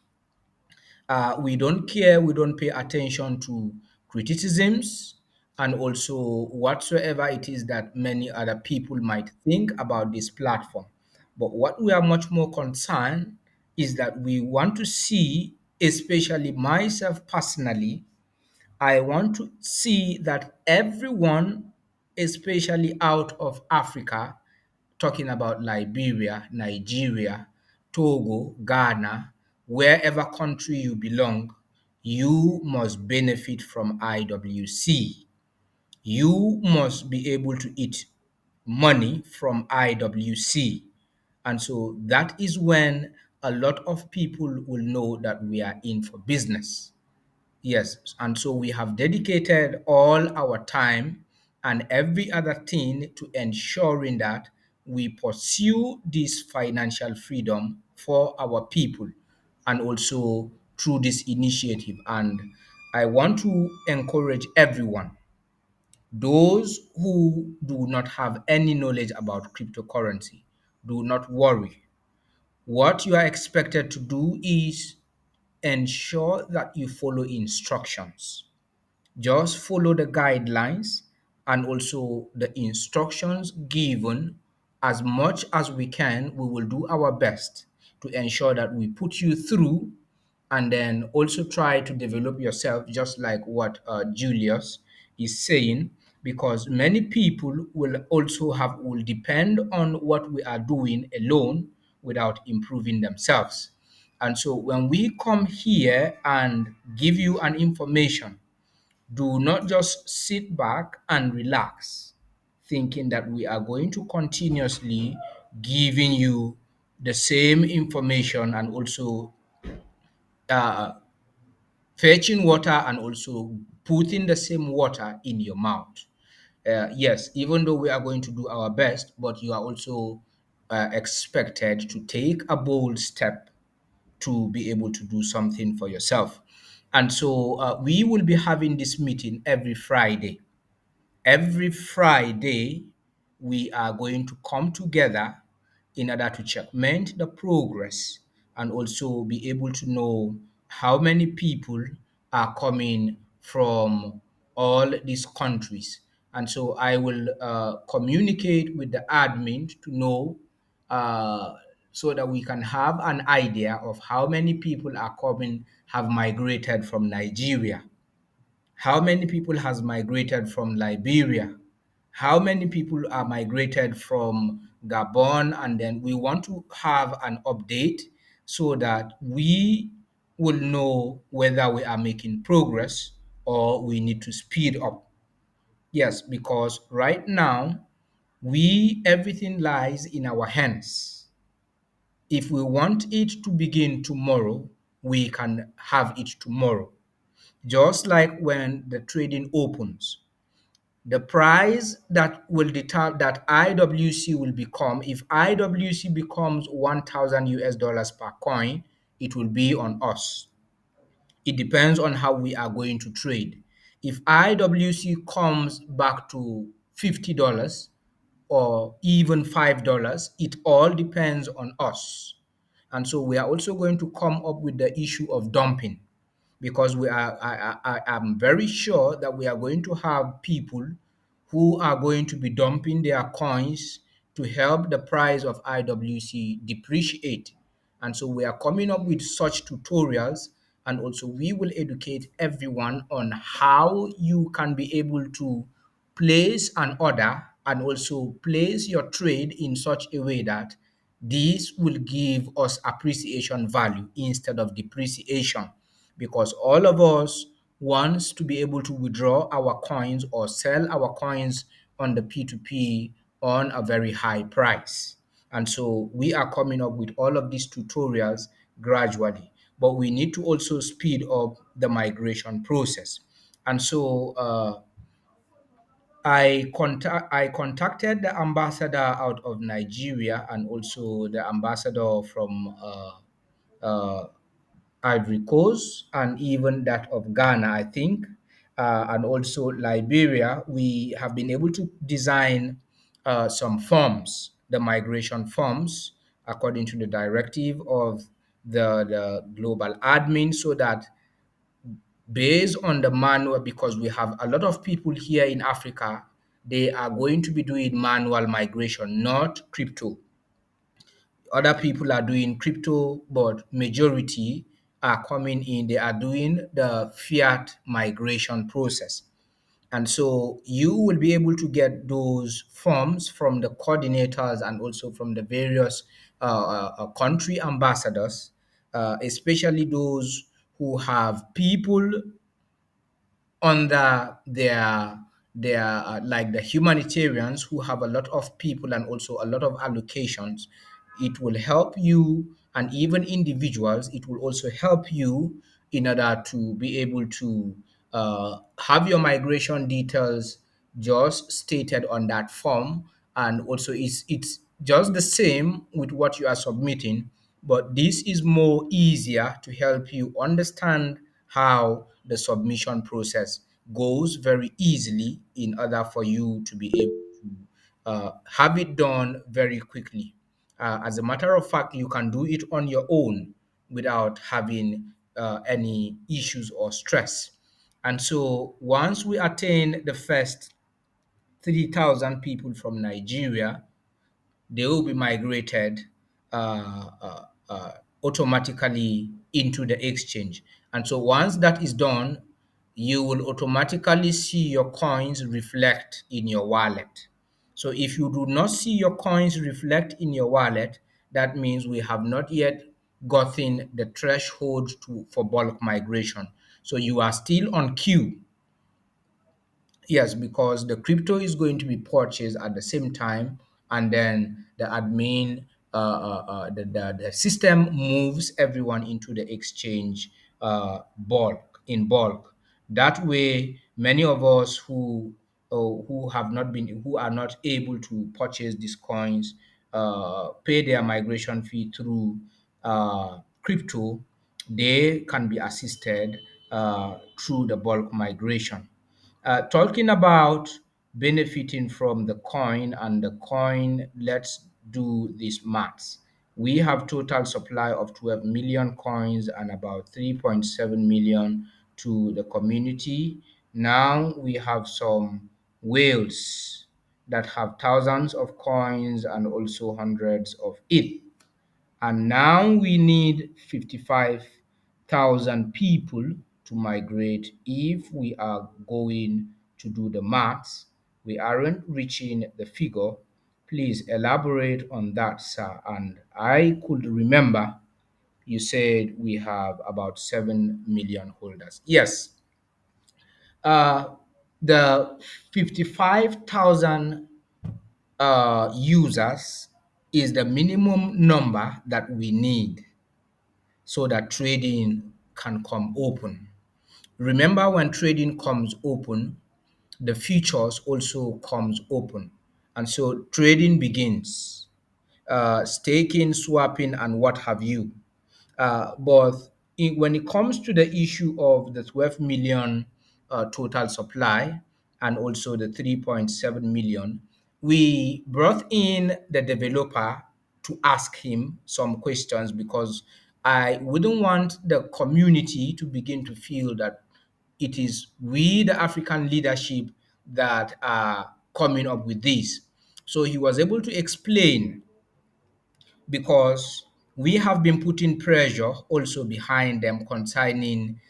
We don't care, we don't pay attention to criticisms and also whatsoever it is that many other people might think about this platform. But what we are much more concerned is that we want to see, especially myself personally, I want to see that everyone, especially out of Africa, talking about Liberia, Nigeria, Togo, Ghana, wherever country you belong, you must benefit from IWC. You must be able to eat money from IWC. And so that is when a lot of people will know that we are in for business. Yes, and so we have dedicated all our time and every other thing to ensuring that we pursue this financial freedom for our people and also through this initiative. And I want to encourage everyone, those who do not have any knowledge about cryptocurrency, do not worry. What you are expected to do is ensure that you follow instructions. Just follow the guidelines and also the instructions given. As much as we can, we will do our best to ensure that we put you through, and then also try to develop yourself, just like what Julius is saying, because many people will also will depend on what we are doing alone without improving themselves. And so when we come here and give you an information, do not just sit back and relax, thinking that we are going to continuously giving you the same information and also uh, fetching water and also putting the same water in your mouth. Yes, even though we are going to do our best, but you are also expected to take a bold step to be able to do something for yourself. And so we will be having this meeting every Friday. Every Friday, we are going to come together in order to checkmate the progress and also be able to know how many people are coming from all these countries. And so I will communicate with the admin to know, uh, so that we can have an idea of how many people are coming, have migrated from Nigeria, how many people has migrated from Liberia, how many people are migrated from Gabon, and then we want to have an update so that we will know whether we are making progress or we need to speed up. Yes, because right now we everything lies in our hands. If we want it to begin tomorrow, we can have it tomorrow. Just like when the trading opens, the price that will determine that IWC will become, if IWC becomes 1,000 US dollars per coin, it will be on us. It depends on how we are going to trade. If IWC comes back to $50 or even $5, it all depends on us. And so we are also going to come up with the issue of dumping, because I am very sure that we are going to have people who are going to be dumping their coins to help the price of IWC depreciate. And so we are coming up with such tutorials, and also we will educate everyone on how you can be able to place an order and also place your trade in such a way that this will give us appreciation value instead of depreciation, because all of us wants to be able to withdraw our coins or sell our coins on the P2P on a very high price. And so we are coming up with all of these tutorials gradually, but we need to also speed up the migration process. And so I contacted the ambassador out of Nigeria and also the ambassador from uh, Ivory Coast and even that of Ghana, I think, and also Liberia. We have been able to design some forms, the migration forms, according to the directive of the global admin, so that based on the manual, because we have a lot of people here in Africa, they are going to be doing manual migration, not crypto. Other people are doing crypto, but majority are coming in, they are doing the fiat migration process. And so you will be able to get those forms from the coordinators and also from the various country ambassadors, especially those who have people under their like the humanitarians who have a lot of people and also a lot of allocations. It will help you, and even individuals, it will also help you in order to be able to have your migration details just stated on that form. And also it's just the same with what you are submitting, but this is more easier to help you understand how the submission process goes very easily in order for you to be able to have it done very quickly. As a matter of fact, you can do it on your own without having any issues or stress. And so once we attain the first 3,000 people from Nigeria, they will be migrated automatically into the exchange. And so once that is done, you will automatically see your coins reflect in your wallet. So if you do not see your coins reflect in your wallet, that means we have not yet gotten the threshold for bulk migration. So you are still on queue. Yes, because the crypto is going to be purchased at the same time, and then the admin, the system moves everyone into the exchange bulk. That way, many of us who are not able to purchase these coins, pay their migration fee through crypto, they can be assisted through the bulk migration. Talking about benefiting from the coin and the coin, let's do this maths. We have total supply of 12 million coins and about 3.7 million to the community. Now we have some whales that have thousands of coins and also hundreds of it. And now we need 55,000 people to migrate. If we are going to do the maths, we aren't reaching the figure. Please elaborate on that, sir. And I could remember you said we have about 7 million holders. Yes, uh, the 55,000 users is the minimum number that we need so that trading can come open. Remember, when trading comes open, the futures also comes open. And so trading begins, staking, swapping, and what have you. But when it comes to the issue of the 12 million total supply and also the 3.7 million, we brought in the developer to ask him some questions because I wouldn't want the community to begin to feel that it is we, the African leadership, that are coming up with this. So he was able to explain because we have been putting pressure also behind them concerning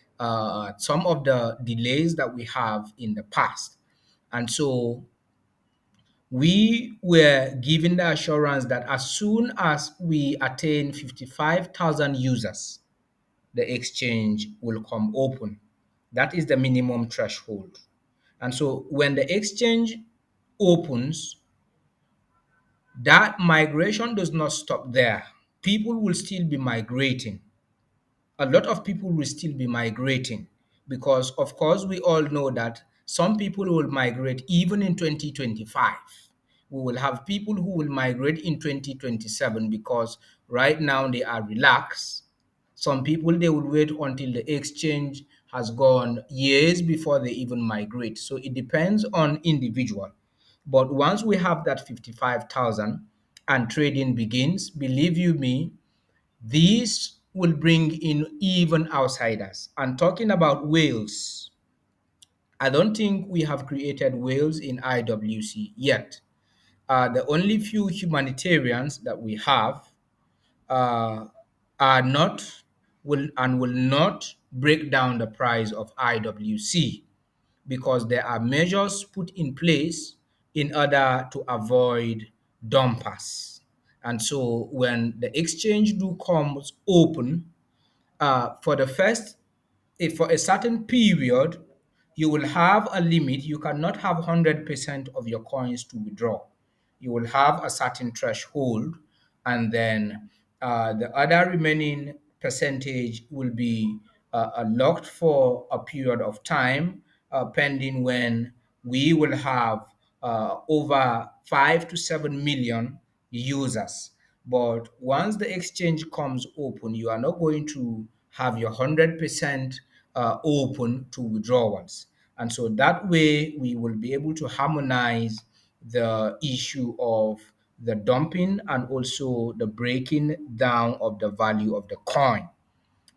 some of the delays that we have in the past. And so we were given the assurance that as soon as we attain 55,000 users, the exchange will come open. That is the minimum threshold. And so when the exchange opens, that migration does not stop there. People will still be migrating. A lot of people will still be migrating because, of course, we all know that some people will migrate even in 2025. We will have people who will migrate in 2027 because right now they are relaxed. Some people they will wait until the exchange has gone years before they even migrate. So it depends on individual. But once we have that 55,000 and trading begins, believe you me, these will bring in even outsiders. And talking about whales, I don't think we have created whales in IWC yet. The only few humanitarians that we have uh, are not will not break down the price of IWC because there are measures put in place in order to avoid dumpers. And so when the exchange do comes open, for the first, if for a certain period, you will have a limit. You cannot have 100% of your coins to withdraw. You will have a certain threshold, and then the other remaining percentage will be locked for a period of time, pending when we will have over 5 to 7 million users. But once the exchange comes open, you are not going to have your 100% open to withdrawals. And so that way, we will be able to harmonize the issue of the dumping and also the breaking down of the value of the coin.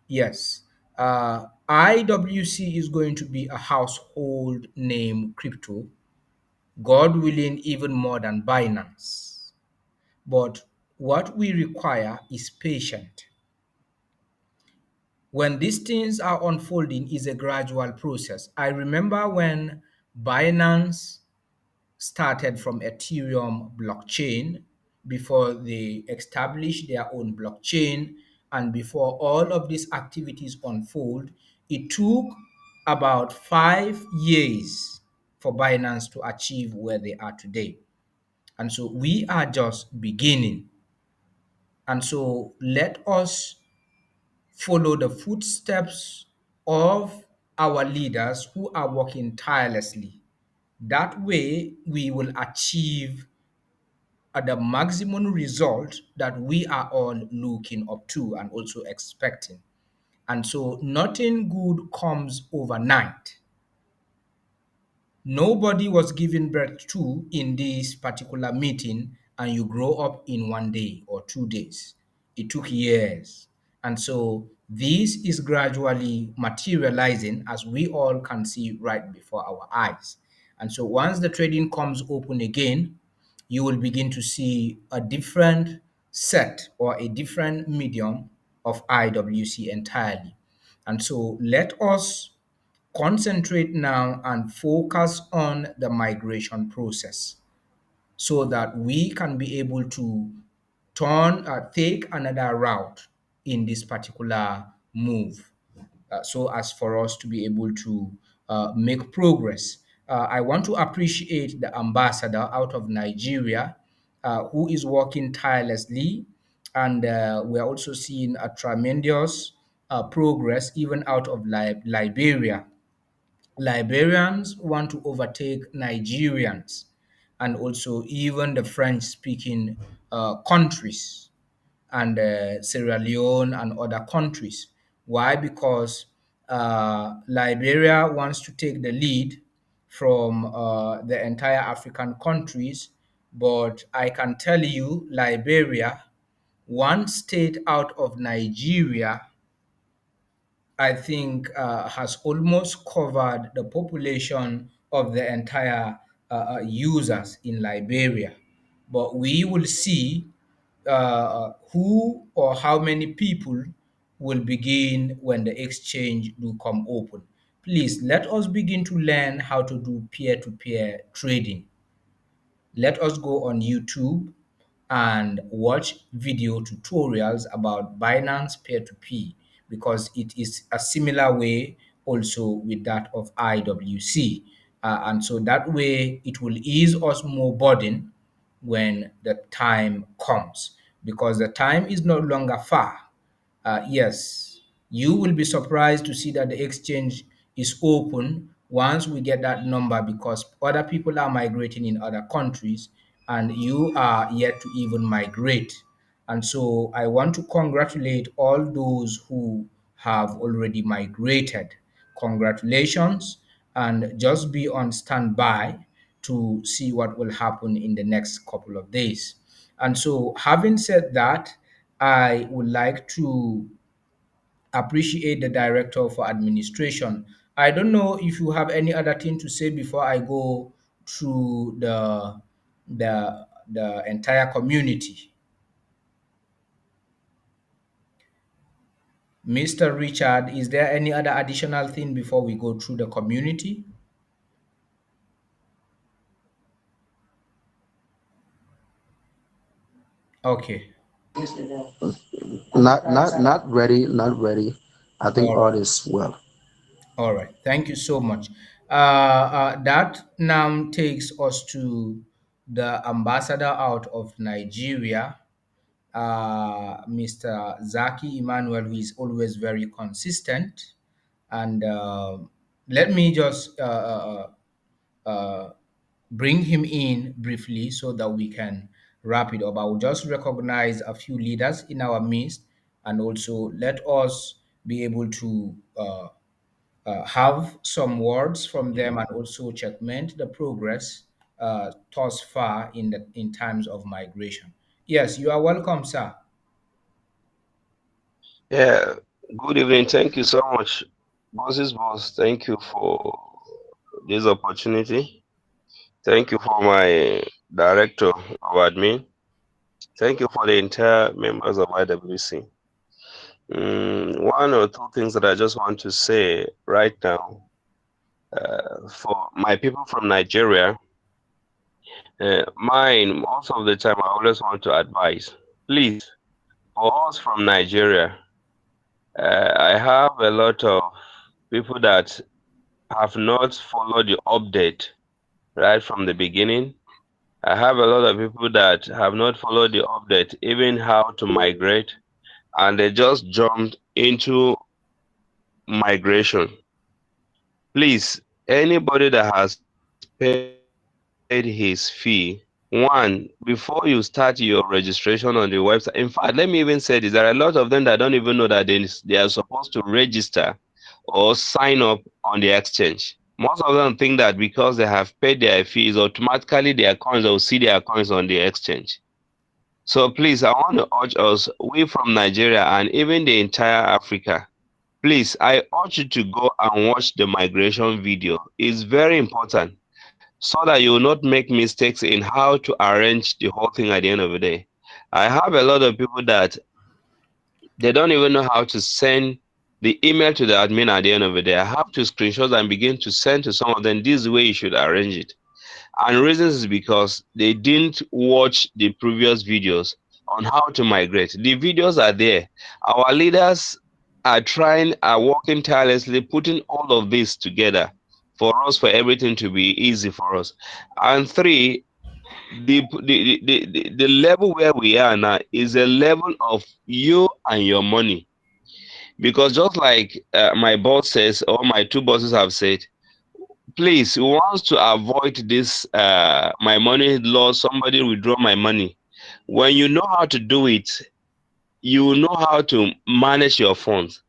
Yes, IWC is going to be a household name crypto, God willing, even more than Binance. But what we require is patience. When these things are unfolding is a gradual process. I remember when Binance started from Ethereum blockchain before they established their own blockchain and before all of these activities unfold, it took about 5 years for Binance to achieve where they are today. And so we are just beginning. And so let us follow the footsteps of our leaders who are working tirelessly. That way, we will achieve the maximum result that we are all looking up to and also expecting. And so, nothing good comes overnight. Nobody was given birth to in this particular meeting, and you grow up in 1 day or 2 days. It took years. And so this is gradually materializing as we all can see right before our eyes. And so once the trading comes open again, you will begin to see a different set or a different medium of IWC entirely. And so let us concentrate now and focus on the migration process so that we can be able to take another route in this particular move, so as for us to be able to make progress. I want to appreciate the ambassador out of Nigeria who is working tirelessly, and we're also seeing a tremendous progress even out of Liberia. Liberians want to overtake Nigerians and also even the French speaking countries and Sierra Leone and other countries. Why? Because Liberia wants to take the lead from the entire African countries. But I can tell you, Liberia one state out of Nigeria, I think, has almost covered the population of the entire users in Liberia. But we will see who or how many people will begin when the exchange do come open. Please let us begin to learn how to do peer-to-peer trading. Let us go on YouTube and watch video tutorials about Binance peer-to-peer, because it is a similar way also with that of IWC. And so that way it will ease us more burden when the time comes, because the time is no longer far. Yes, you will be surprised to see that the exchange is open once we get that number, because other people are migrating in other countries and you are yet to even migrate. And so I want to congratulate all those who have already migrated. Congratulations, and just be on standby to see what will happen in the next couple of days. And so, having said that, I would like to appreciate the director for administration. I don't know if you have any other thing to say before I go through the entire community. Mr. Richard, is there any other additional thing before we go through the community? Okay. Not ready, not ready. I think All all right. is well. All right. Thank you so much. That now takes us to the ambassador out of Nigeria, Mr. Zaki Emmanuel, who is always very consistent. And let me just bring him in briefly so that we can wrap it up. I will just recognize a few leaders in our midst, and also let us be able to have some words from them, and also checkmate the progress thus far in times of migration. Yes, you are welcome, sir. Yeah, good evening. Thank you so much, bosses boss. Thank you for this opportunity. Thank you for my director of admin. Thank you for the entire members of IWC. One or two things that I just want to say right now, for my people from Nigeria, mine, most of the time I always want to advise, please, for us from Nigeria, I have a lot of people that have not followed the update right from the beginning. I have a lot of people that have not followed the update, even how to migrate, and they just jumped into migration. Please, anybody that has paid his fee, one, before you start your registration on the website. In fact, let me even say this: there are a lot of them that don't even know that they are supposed to register or sign up on the exchange. Most of them think that because they have paid their fees, automatically their coins will see their coins on the exchange. So please, I want to urge us, we from Nigeria and even the entire Africa, please, I urge you to go and watch the migration video. It's very important so that you will not make mistakes in how to arrange the whole thing at the end of the day. I have a lot of people that they don't even know how to send the email to the admin at the end of the day. I have to screenshot and begin to send to some of them. This is the way you should arrange it. And reasons is because they didn't watch the previous videos on how to migrate. The videos are there. Our leaders are working tirelessly, putting all of this together for us, for everything to be easy for us. And three, the level where we are now is a level of you and your money. Because just like my boss says, or my two bosses have said, please, who wants to avoid this my money loss, somebody withdraw my money. When you know how to do it, you know how to manage your funds.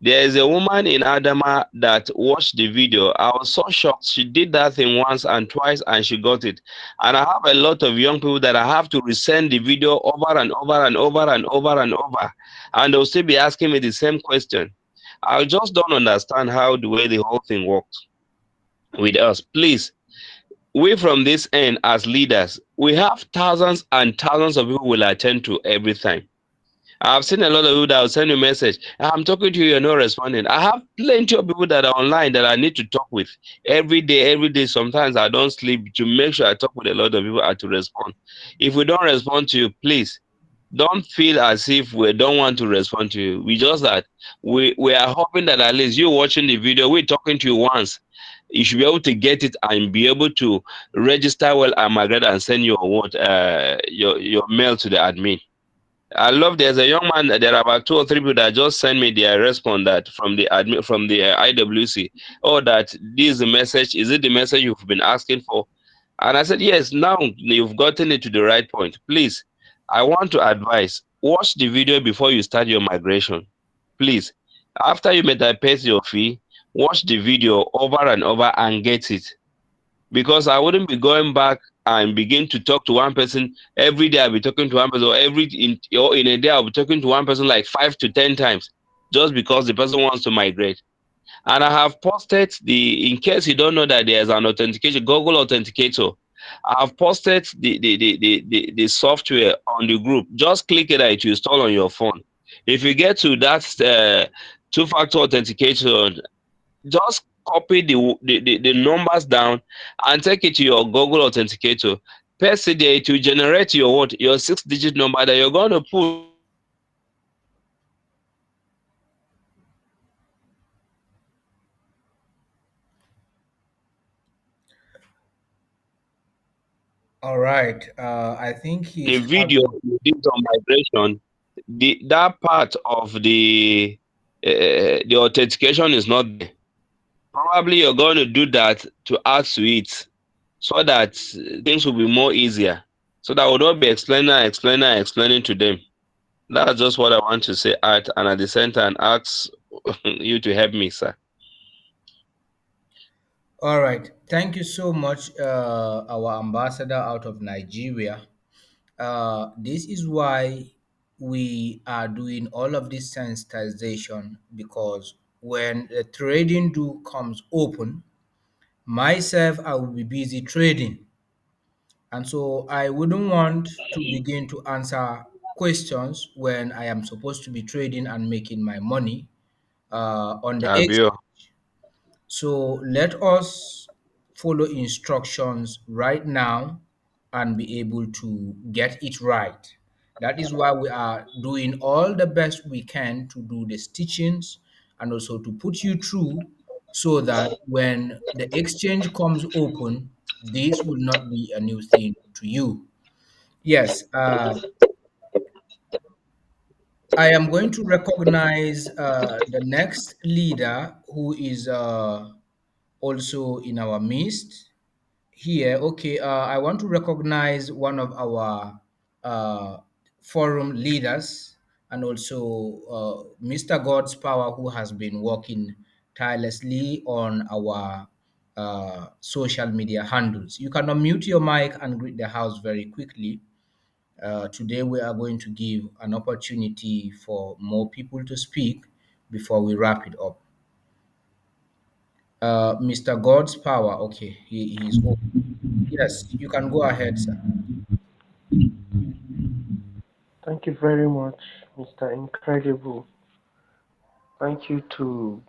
There is a woman in Adama that watched the video. I was so shocked. She did that thing once and twice and she got it. And I have a lot of young people that I have to resend the video over and over and over and over and over. And they'll still be asking me the same question. I just don't understand how the way the whole thing works with us. Please, we from this end as leaders, we have thousands and thousands of people will attend to every time. I've seen a lot of people that will send you a message. I'm talking to you, you're not responding. I have plenty of people that are online that I need to talk with every day, every day. Sometimes I don't sleep to make sure I talk with a lot of people and to respond. If we don't respond to you, please don't feel as if we don't want to respond to you. We just that we are hoping that at least you watching the video, we're talking to you once. You should be able to get it and be able to register well and migrate and send your what your mail to the admin. I love there's a young man, there are about two or three people that just send me their response that from the admin from the IWC. Oh, that this is the message. Is it the message you've been asking for? And I said, yes, now you've gotten it to the right point. Please, I want to advise watch the video before you start your migration. Please, after you pay your fee, watch the video over and over and get it because I wouldn't be going back and begin to talk to one person every day. I'll be talking to one person, or in a day I'll be talking to one person like 5 to 10 times, just because the person wants to migrate. And I have posted in case you don't know that there's an authentication, Google Authenticator. I have posted the software on the group. Just click it and it will install on your phone. If you get to that two-factor authentication, just copy the numbers down and take it to your Google Authenticator. Paste it there to generate your what your 6-digit number that you're going to put All right. I think the he's video having. you did on migration. That part of the authentication is not there. Probably you're going to do that to add to it so that things will be more easier. So that I will not be explaining to them. That's just what I want to say and at the same time ask you to help me, sir. All right. Thank you so much, our ambassador out of Nigeria. This is why we are doing all of this sensitization because when the trading do comes open, myself, I will be busy trading. And so I wouldn't want to begin to answer questions when I am supposed to be trading and making my money on the X. Abio. So let us follow instructions right now and be able to get it right. That is why we are doing all the best we can to do the stitchings and also to put you through so that when the exchange comes open, this will not be a new thing to you. Yes, I am going to recognize the next leader who is also in our midst here. Okay, I want to recognize one of our uh, forum leaders and also Mr. God's Power, who has been working tirelessly on our social media handles. You can unmute your mic and greet the house very quickly. Today, we are going to give an opportunity for more people to speak before we wrap it up. Mr. God's Power, okay, he's open. Yes, you can go ahead, sir. Thank you very much, Mr. Incredible. Thank you to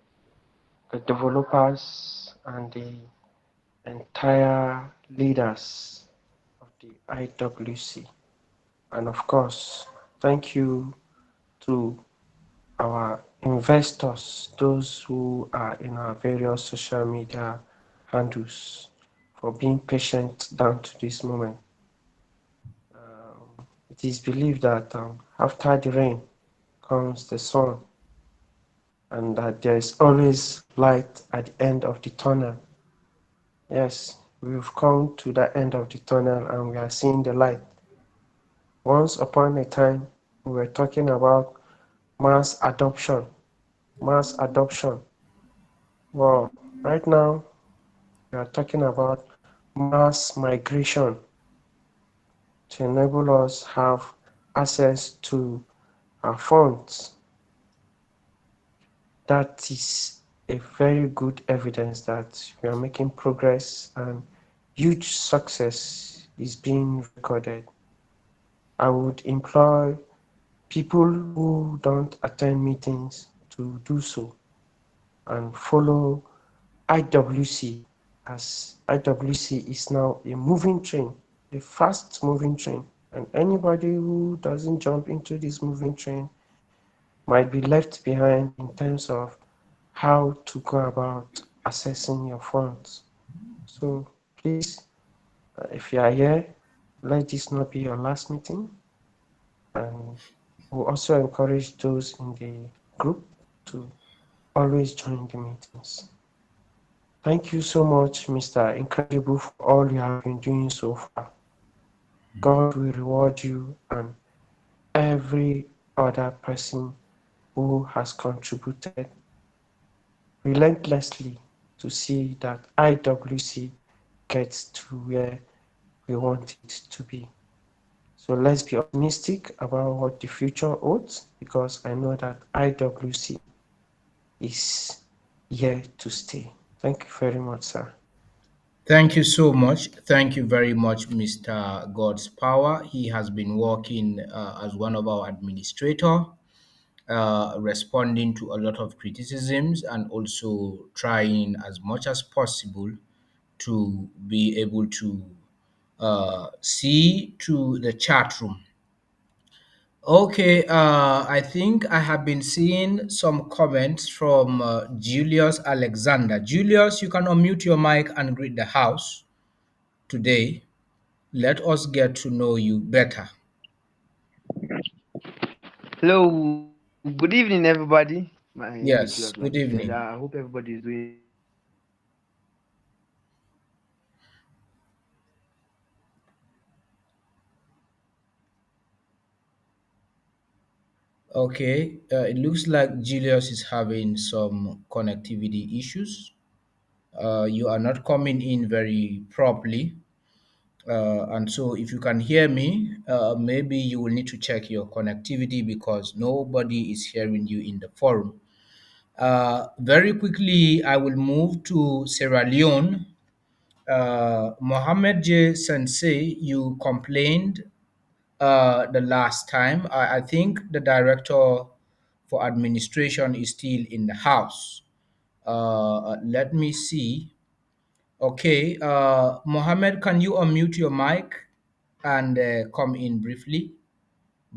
the developers and the entire leaders of the IWC. And of course, thank you to our investors, those who are in our various social media handles, for being patient down to this moment. It is believed that after the rain comes the sun, and that there is always light at the end of the tunnel. Yes, we've come to the end of the tunnel and we are seeing the light. Once upon a time, we were talking about mass adoption, mass adoption. Well, right now we are talking about mass migration to enable us have access to our funds. That is a very good evidence that we are making progress and huge success is being recorded. I would implore people who don't attend meetings to do so and follow IWC, as IWC is now a moving train, a fast moving train. And anybody who doesn't jump into this moving train might be left behind in terms of how to go about assessing your funds. So please, if you are here, let this not be your last meeting. And we'll also encourage those in the group to always join the meetings. Thank you so much, Mr. Incredible, for all you have been doing so far. God will reward you and every other person who has contributed relentlessly to see that IWC gets to where we want it to be. So let's be optimistic about what the future holds because I know that IWC is here to stay. Thank you very much, sir. Thank you so much. Thank you very much, Mr. God's Power. He has been working as one of our administrator, responding to a lot of criticisms and also trying as much as possible to be able to see to the chat room. Okay, I think I have been seeing some comments from Julius Alexander. Julius, you can unmute your mic and greet the house today. Let us get to know you better. Hello, good evening, everybody. My name is Julius, like Yes, you good said. I evening. hope everybody is doing well. Okay, it looks like Julius is having some connectivity issues. You are not coming in very properly. And so, if you can hear me, maybe you will need to check your connectivity because nobody is hearing you in the forum. Very quickly, I will move to Sierra Leone. Mohammed J. Sensei, you complained the last time. I think the director for administration is still in the house. Let me see. Okay, Mohammed, can you unmute your mic and come in briefly?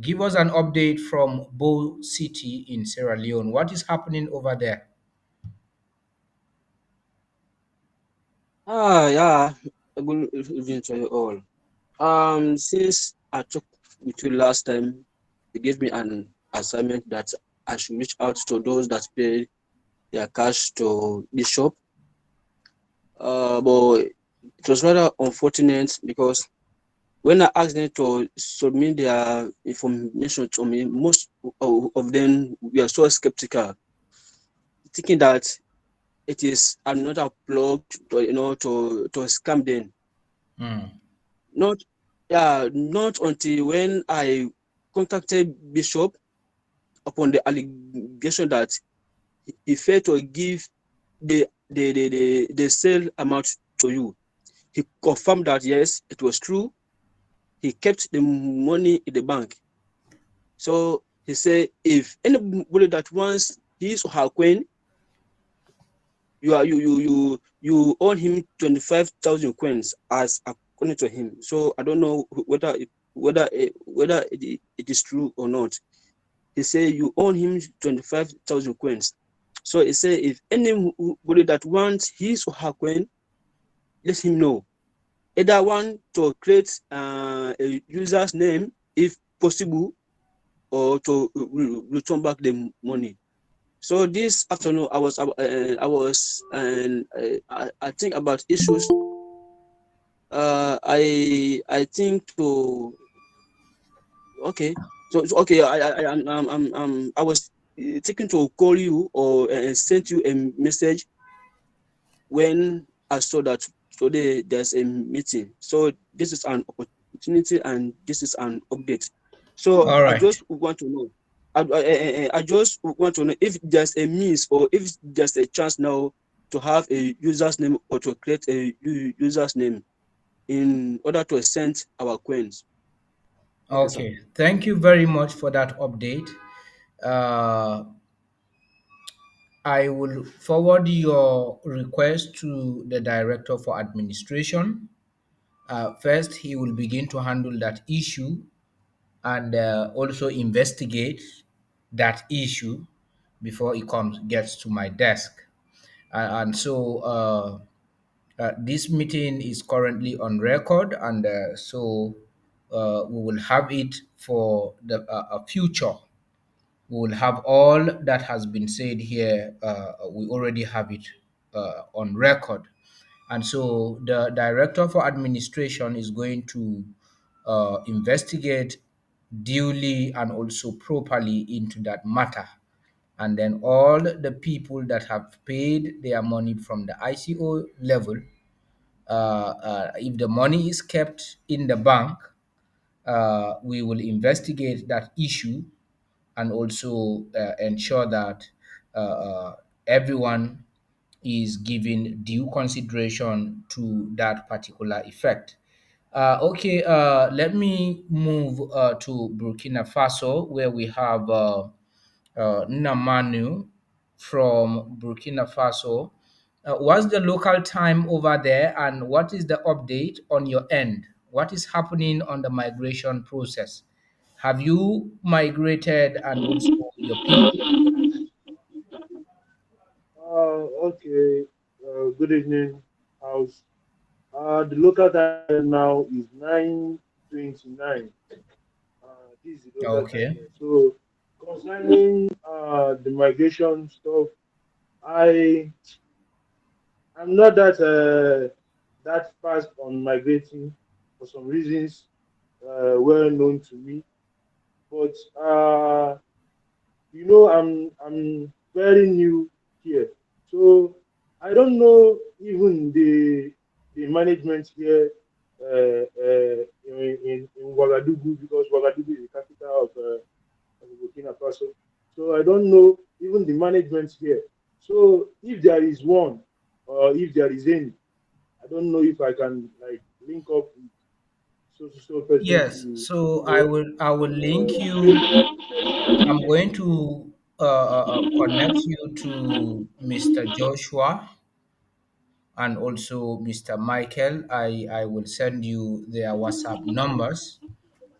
Give us an update from Bo City in Sierra Leone. What is happening over there? Yeah, good evening to you all. Since I talked with you last time, you gave me an assignment that I should reach out to those that pay their cash to the shop. But it was rather unfortunate because when I asked them to submit their information to me, most of them were so skeptical, thinking that it is another plug to, to scam them. Hmm. Not not until when I contacted Bishop upon the allegation that he failed to give the sale amount to you. He confirmed that yes, it was true. He kept the money in the bank. So he said if anybody that wants his or her coin, you owe him 25,000 coins as according to him. So I don't know whether it is true or not. He said you owe him 25,000 coins. So he said if anybody that wants his or her coin, let him know. Either one to create a user's name if possible, or to return back the money. So this afternoon, I think about issues. I think to okay. So okay, I was taken to call you or sent you a message when I saw that today there's a meeting. So this is an opportunity and this is an update. So All I right. just want to know. I just want to know if there's a means or if there's a chance now to have a user's name or to create a user's name in order to send our coins. Okay, sir. Okay. Thank you very much for that update. Uh, I will forward your request to the Director for Administration. First, he will begin to handle that issue and also investigate that issue before it comes gets to my desk. And so this meeting is currently on record, and so we will have it for the future. We will have all that has been said here. We already have it on record. And so the director for administration is going to investigate duly and also properly into that matter. And then all the people that have paid their money from the ICO level, if the money is kept in the bank, we will investigate that issue and also ensure that everyone is given due consideration to that particular effect. Okay, let me move to Burkina Faso, where we have Namanu from Burkina Faso. What's the local time over there, and what is the update on your end? What is happening on the migration process? Have you migrated and also your people? Okay. Good evening, house. The local time here now is 9:29. This is the local time Okay. here. So concerning the migration stuff, I I'm not that fast on migrating for some reasons well known to me. But I'm very new here, so I don't know even the management here in Ouagadougou, because Ouagadougou is the capital of Burkina Faso. So I don't know even the management here. So if there is one, or if there is any, I don't know if I can like link up with so person Yes. to So you I will link you. I'm going to connect you to Mr. Joshua and also Mr. Michael. I will send you their WhatsApp numbers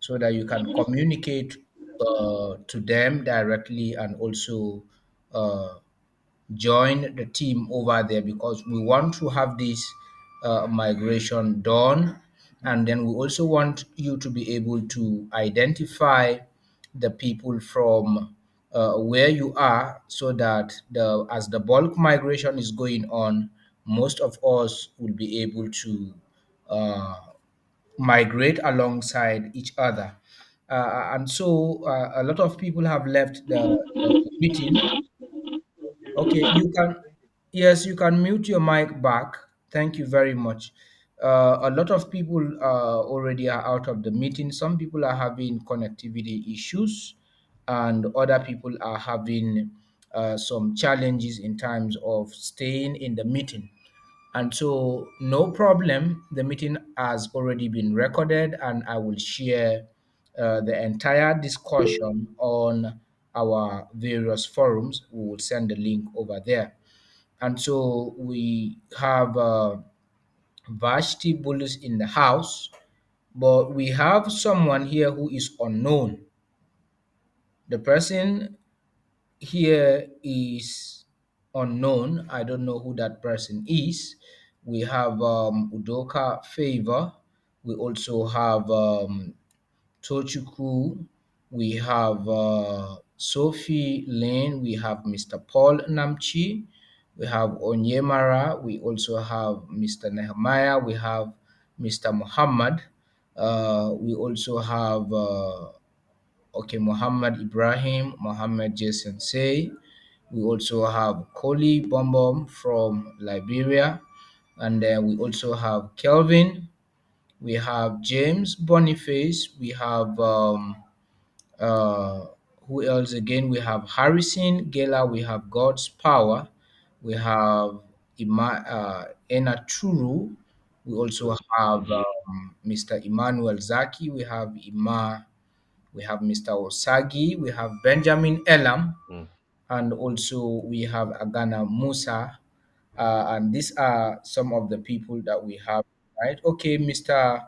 so that you can communicate to them directly and also uh, join the team over there, because we want to have this migration done, and then we also want you to be able to identify the people from where you are, so that as the bulk migration is going on, most of us will be able to uh, migrate alongside each other. And so a lot of people have left the meeting. Okay, you can, yes, you can mute your mic back. Thank you very much. A lot of people already are out of the meeting. Some people are having connectivity issues, and other people are having some challenges in terms of staying in the meeting. And so, no problem. The meeting has already been recorded, and I will share the entire discussion on our various forums. We will send the link over there. And so, we have Vashti Bulus in the house, but we have someone here who is unknown. The person here is unknown. I don't know who that person is. We have Udoka Favor. We also have Tochukwu. We have Sophie Lane. We have Mr. Paul Namchi. We have Onyemara. We also have Mr. Nehemiah. We have Mr. Muhammad. We also have okay, Muhammad Ibrahim, Muhammad Jason Say. We also have Koli Bombom from Liberia. And then we also have Kelvin. We have James Boniface. We have uh, who else again? We have Harrison Gela. We have God's Power. We have Enaturu. We also have Mr. Emmanuel Zaki. We have We have Mr. Osagi. We have Benjamin Elam, Mm. and also we have Agana Musa. And these are some of the people that we have. Right? Okay, Mr.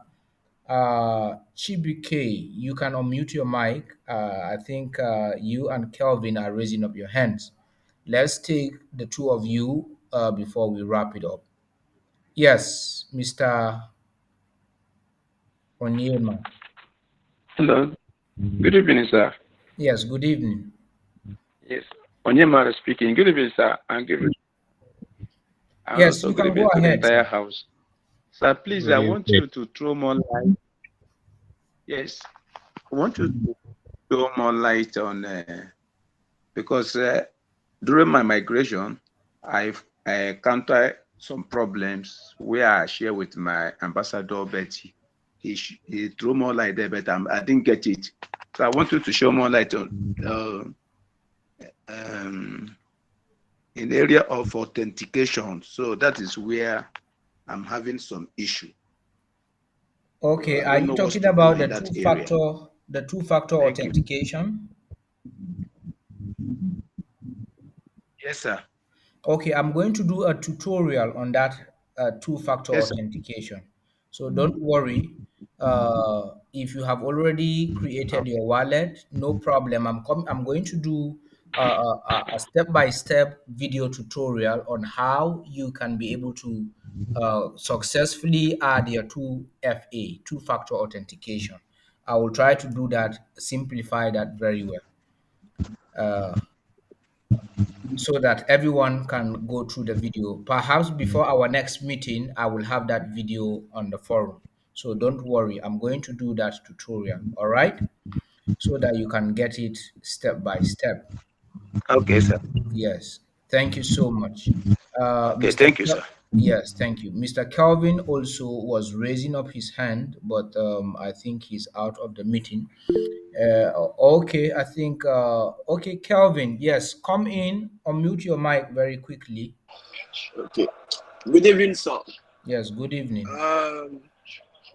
Chibike, you can unmute your mic. I think you and Kelvin are raising up your hands. Let's take the two of you before we wrap it up. Yes, Mr. Onyema. Hello. Good evening, sir. Yes, good evening. Yes. Onyema speaking. Good evening, sir. And Yes, also you good can go evening to the ahead, entire sir. house. Sir, please, Good I want evening. you to throw more light. Yes. I want you to throw more light on because during my migration, I encountered some problems where I share with my ambassador Betty. He threw more light there, but I didn't get it. So I want you to show more light on um, in area of authentication. So that is where I'm having some issue. So Okay, I are don't you know what talking to do about in that area. the two-factor Thank you. authentication? Yes, sir. Okay, I'm going to do a tutorial on that two-factor Yes, sir. authentication. So don't worry. If you have already created your wallet, no problem. I'm going to do a step-by-step video tutorial on how you can be able to successfully add your 2FA, two-factor authentication. I will try to do that, simplify that very well. Uh, so that everyone can go through the video. Perhaps before our next meeting, I will have that video on the forum. So don't worry, I'm going to do that tutorial, all right? So that you can get it step by step. Okay, sir. Yes, thank you so much. Okay, thank you, sir. Yes, thank you. Mr. Calvin also was raising up his hand, but I think he's out of the meeting. Okay, I think, okay, Calvin, yes, come in, unmute your mic very quickly. Okay. Good evening, sir. Yes, good evening. Um,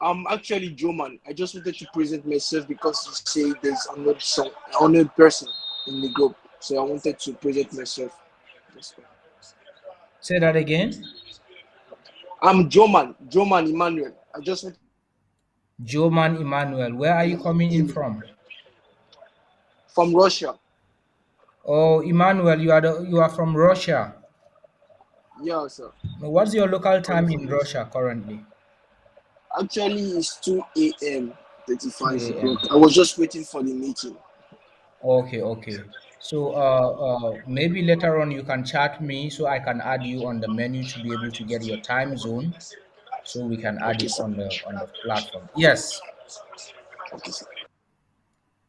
I'm actually Joman. I just wanted to present myself because you say there's another person in the group, so I wanted to present myself. That's all. Say that again. I'm Joman Emmanuel. I just wanted Joman Emmanuel, where are you coming in in from? from Russia. Oh, Emmanuel, you are from Russia. Yeah, sir. What's your local Calling time from in Russia. Russia currently? Actually, it's 2 a.m. 35 2 o'clock. a.m. I was just waiting for the meeting. Okay, okay. So maybe later on you can chat me so I can add you on the menu to be able to get your time zone so we can add Okay, it sir. on the platform. Yes. Okay, sir.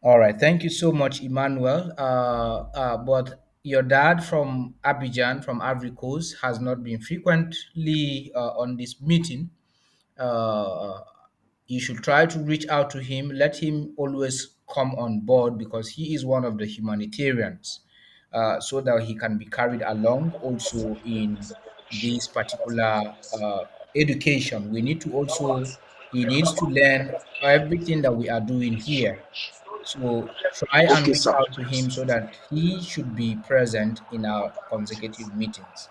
All right. Thank you so much, Emmanuel. But your dad from Abidjan, from Ivory Coast, has not been frequently on this meeting. Uh, you should try to reach out to him. Let him always come on board because he is one of the humanitarians, so that he can be carried along also in this particular education. We need to also, he needs to learn everything that we are doing here. So try and Okay, reach sir. out to him so that he should be present in our consecutive meetings.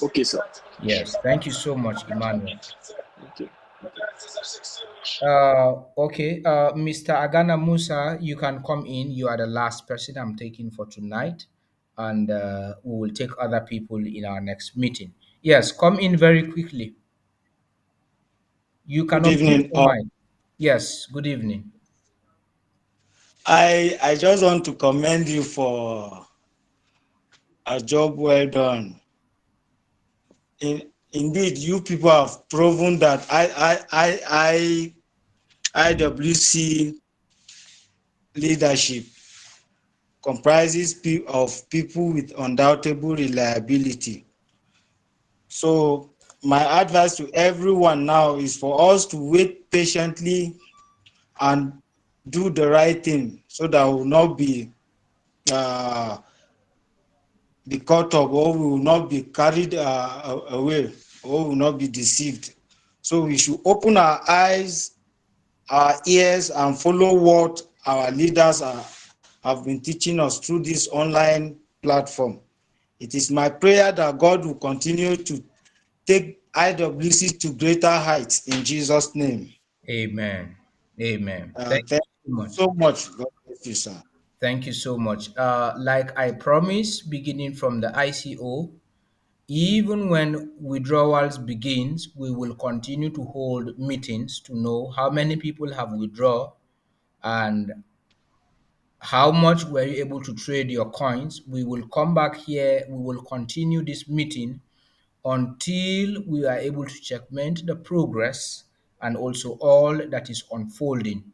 Okay, sir. Yes, thank you so much, Emmanuel. Okay. Okay, Mr. Agana Musa, you can come in. You are the last person I'm taking for tonight, and we will take other people in our next meeting. Yes, come in very quickly. You can Good unmute evening. your mic. Yes, good evening. I just want to commend you for a job well done. Indeed, you people have proven that IWC leadership comprises of people with undoubtable reliability. So my advice to everyone now is for us to wait patiently and do the right thing so that we will not uh, be caught up, or we will not be carried away, or will not be deceived. So we should open our eyes, our ears, and follow what our leaders have been teaching us through this online platform. It is my prayer that God will continue to take IWC to greater heights in Jesus' name. Amen. Amen. Thank Thank you so you much. so much. God bless you, sir. Thank you so much. Like I promised, beginning from the ICO, even when withdrawals begins, we will continue to hold meetings to know how many people have withdrawn and how much were you able to trade your coins. We will come back here. We will continue this meeting until we are able to checkmate the progress and also all that is unfolding,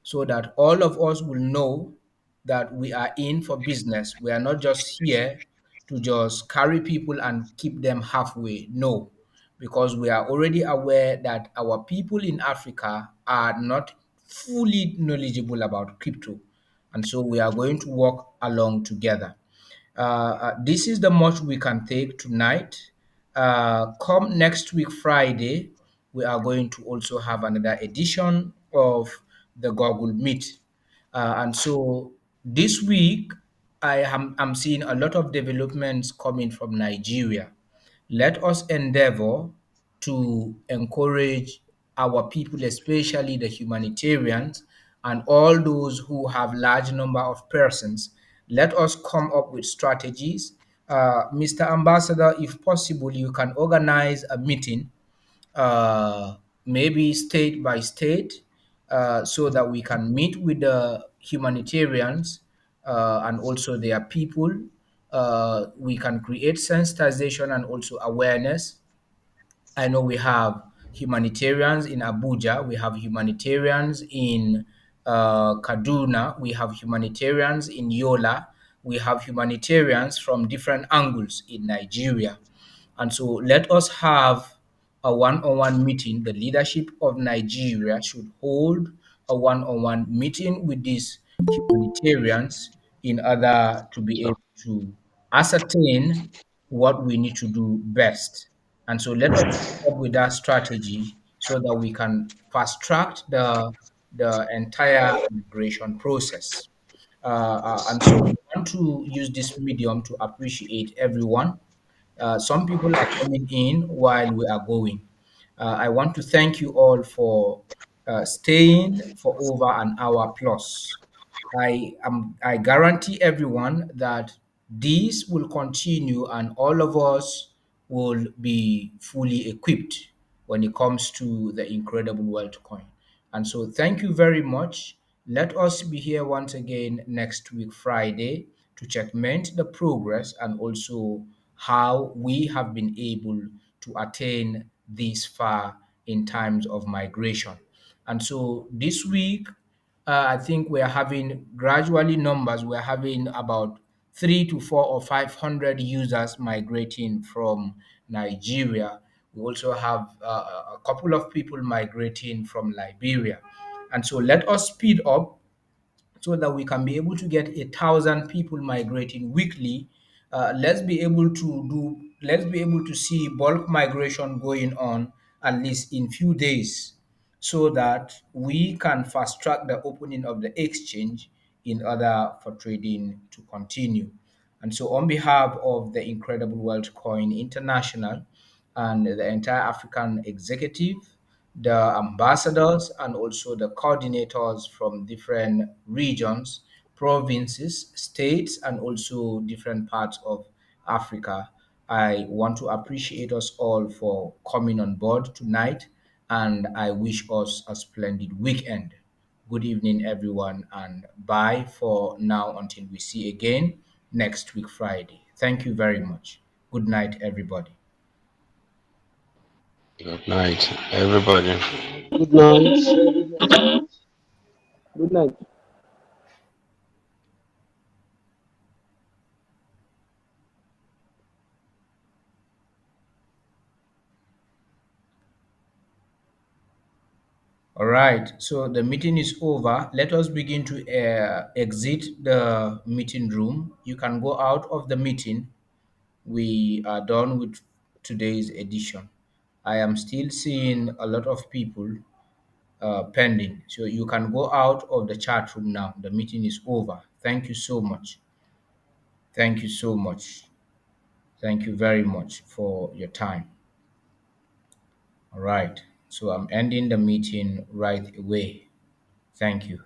so that all of us will know that we are in for business. We are not just here to just carry people and keep them halfway. No, because we are already aware that our people in Africa are not fully knowledgeable about crypto. And so we are going to work along together. This is the much we can take tonight. Come next week, Friday, we are going to also have another edition of the Google Meet. And so this week, I'm seeing a lot of developments coming from Nigeria. Let us endeavor to encourage our people, especially the humanitarians and all those who have large number of persons. Let us come up with strategies. Mr. Ambassador, if possible, you can organize a meeting, uh, maybe state by state, so that we can meet with the humanitarians and also their people. We can create sensitization and also awareness. I know we have humanitarians in Abuja, we have humanitarians in Kaduna, we have humanitarians in Yola, we have humanitarians from different angles in Nigeria. And so let us have a one on one meeting. The leadership of Nigeria should hold a one on one meeting with these humanitarians in order to be able to ascertain what we need to do best. And so let us come up with that strategy so that we can fast track the entire migration process. And so we want to use this medium to appreciate everyone. Some people are coming in while we are going. I want to thank you all for staying for over an hour plus. I guarantee everyone that this will continue and all of us will be fully equipped when it comes to the incredible wealth coin. And so thank you very much. Let us be here once again next week, Friday, to checkmate the progress and also how we have been able to attain this far in times of migration. And so this week, I think we are having gradually numbers. We're having about 3 to 4 or 500 users migrating from Nigeria. We also have a couple of people migrating from Liberia. And so let us speed up so that we can be able to get 1,000 people migrating weekly. Let's be able to see bulk migration going on at least in few days, so that we can fast track the opening of the exchange in order for trading to continue. And so on behalf of the Incredible World Coin International and the entire African executive, the ambassadors, and also the coordinators from different regions, provinces, states, and also different parts of Africa. I want to appreciate us all for coming on board tonight, and I wish us a splendid weekend. Good evening, everyone, and bye for now until we see again next week, Friday. Thank you very much. Good night, everybody. Good night, everybody. Good night. Good night. All right, so the meeting is over. Let us begin to exit the meeting room. You can go out of the meeting. We are done with today's edition. I am still seeing a lot of people pending. So you can go out of the chat room now. The meeting is over. Thank you so much. Thank you so much. Thank you very much for your time. All right. So I'm ending the meeting right away. Thank you.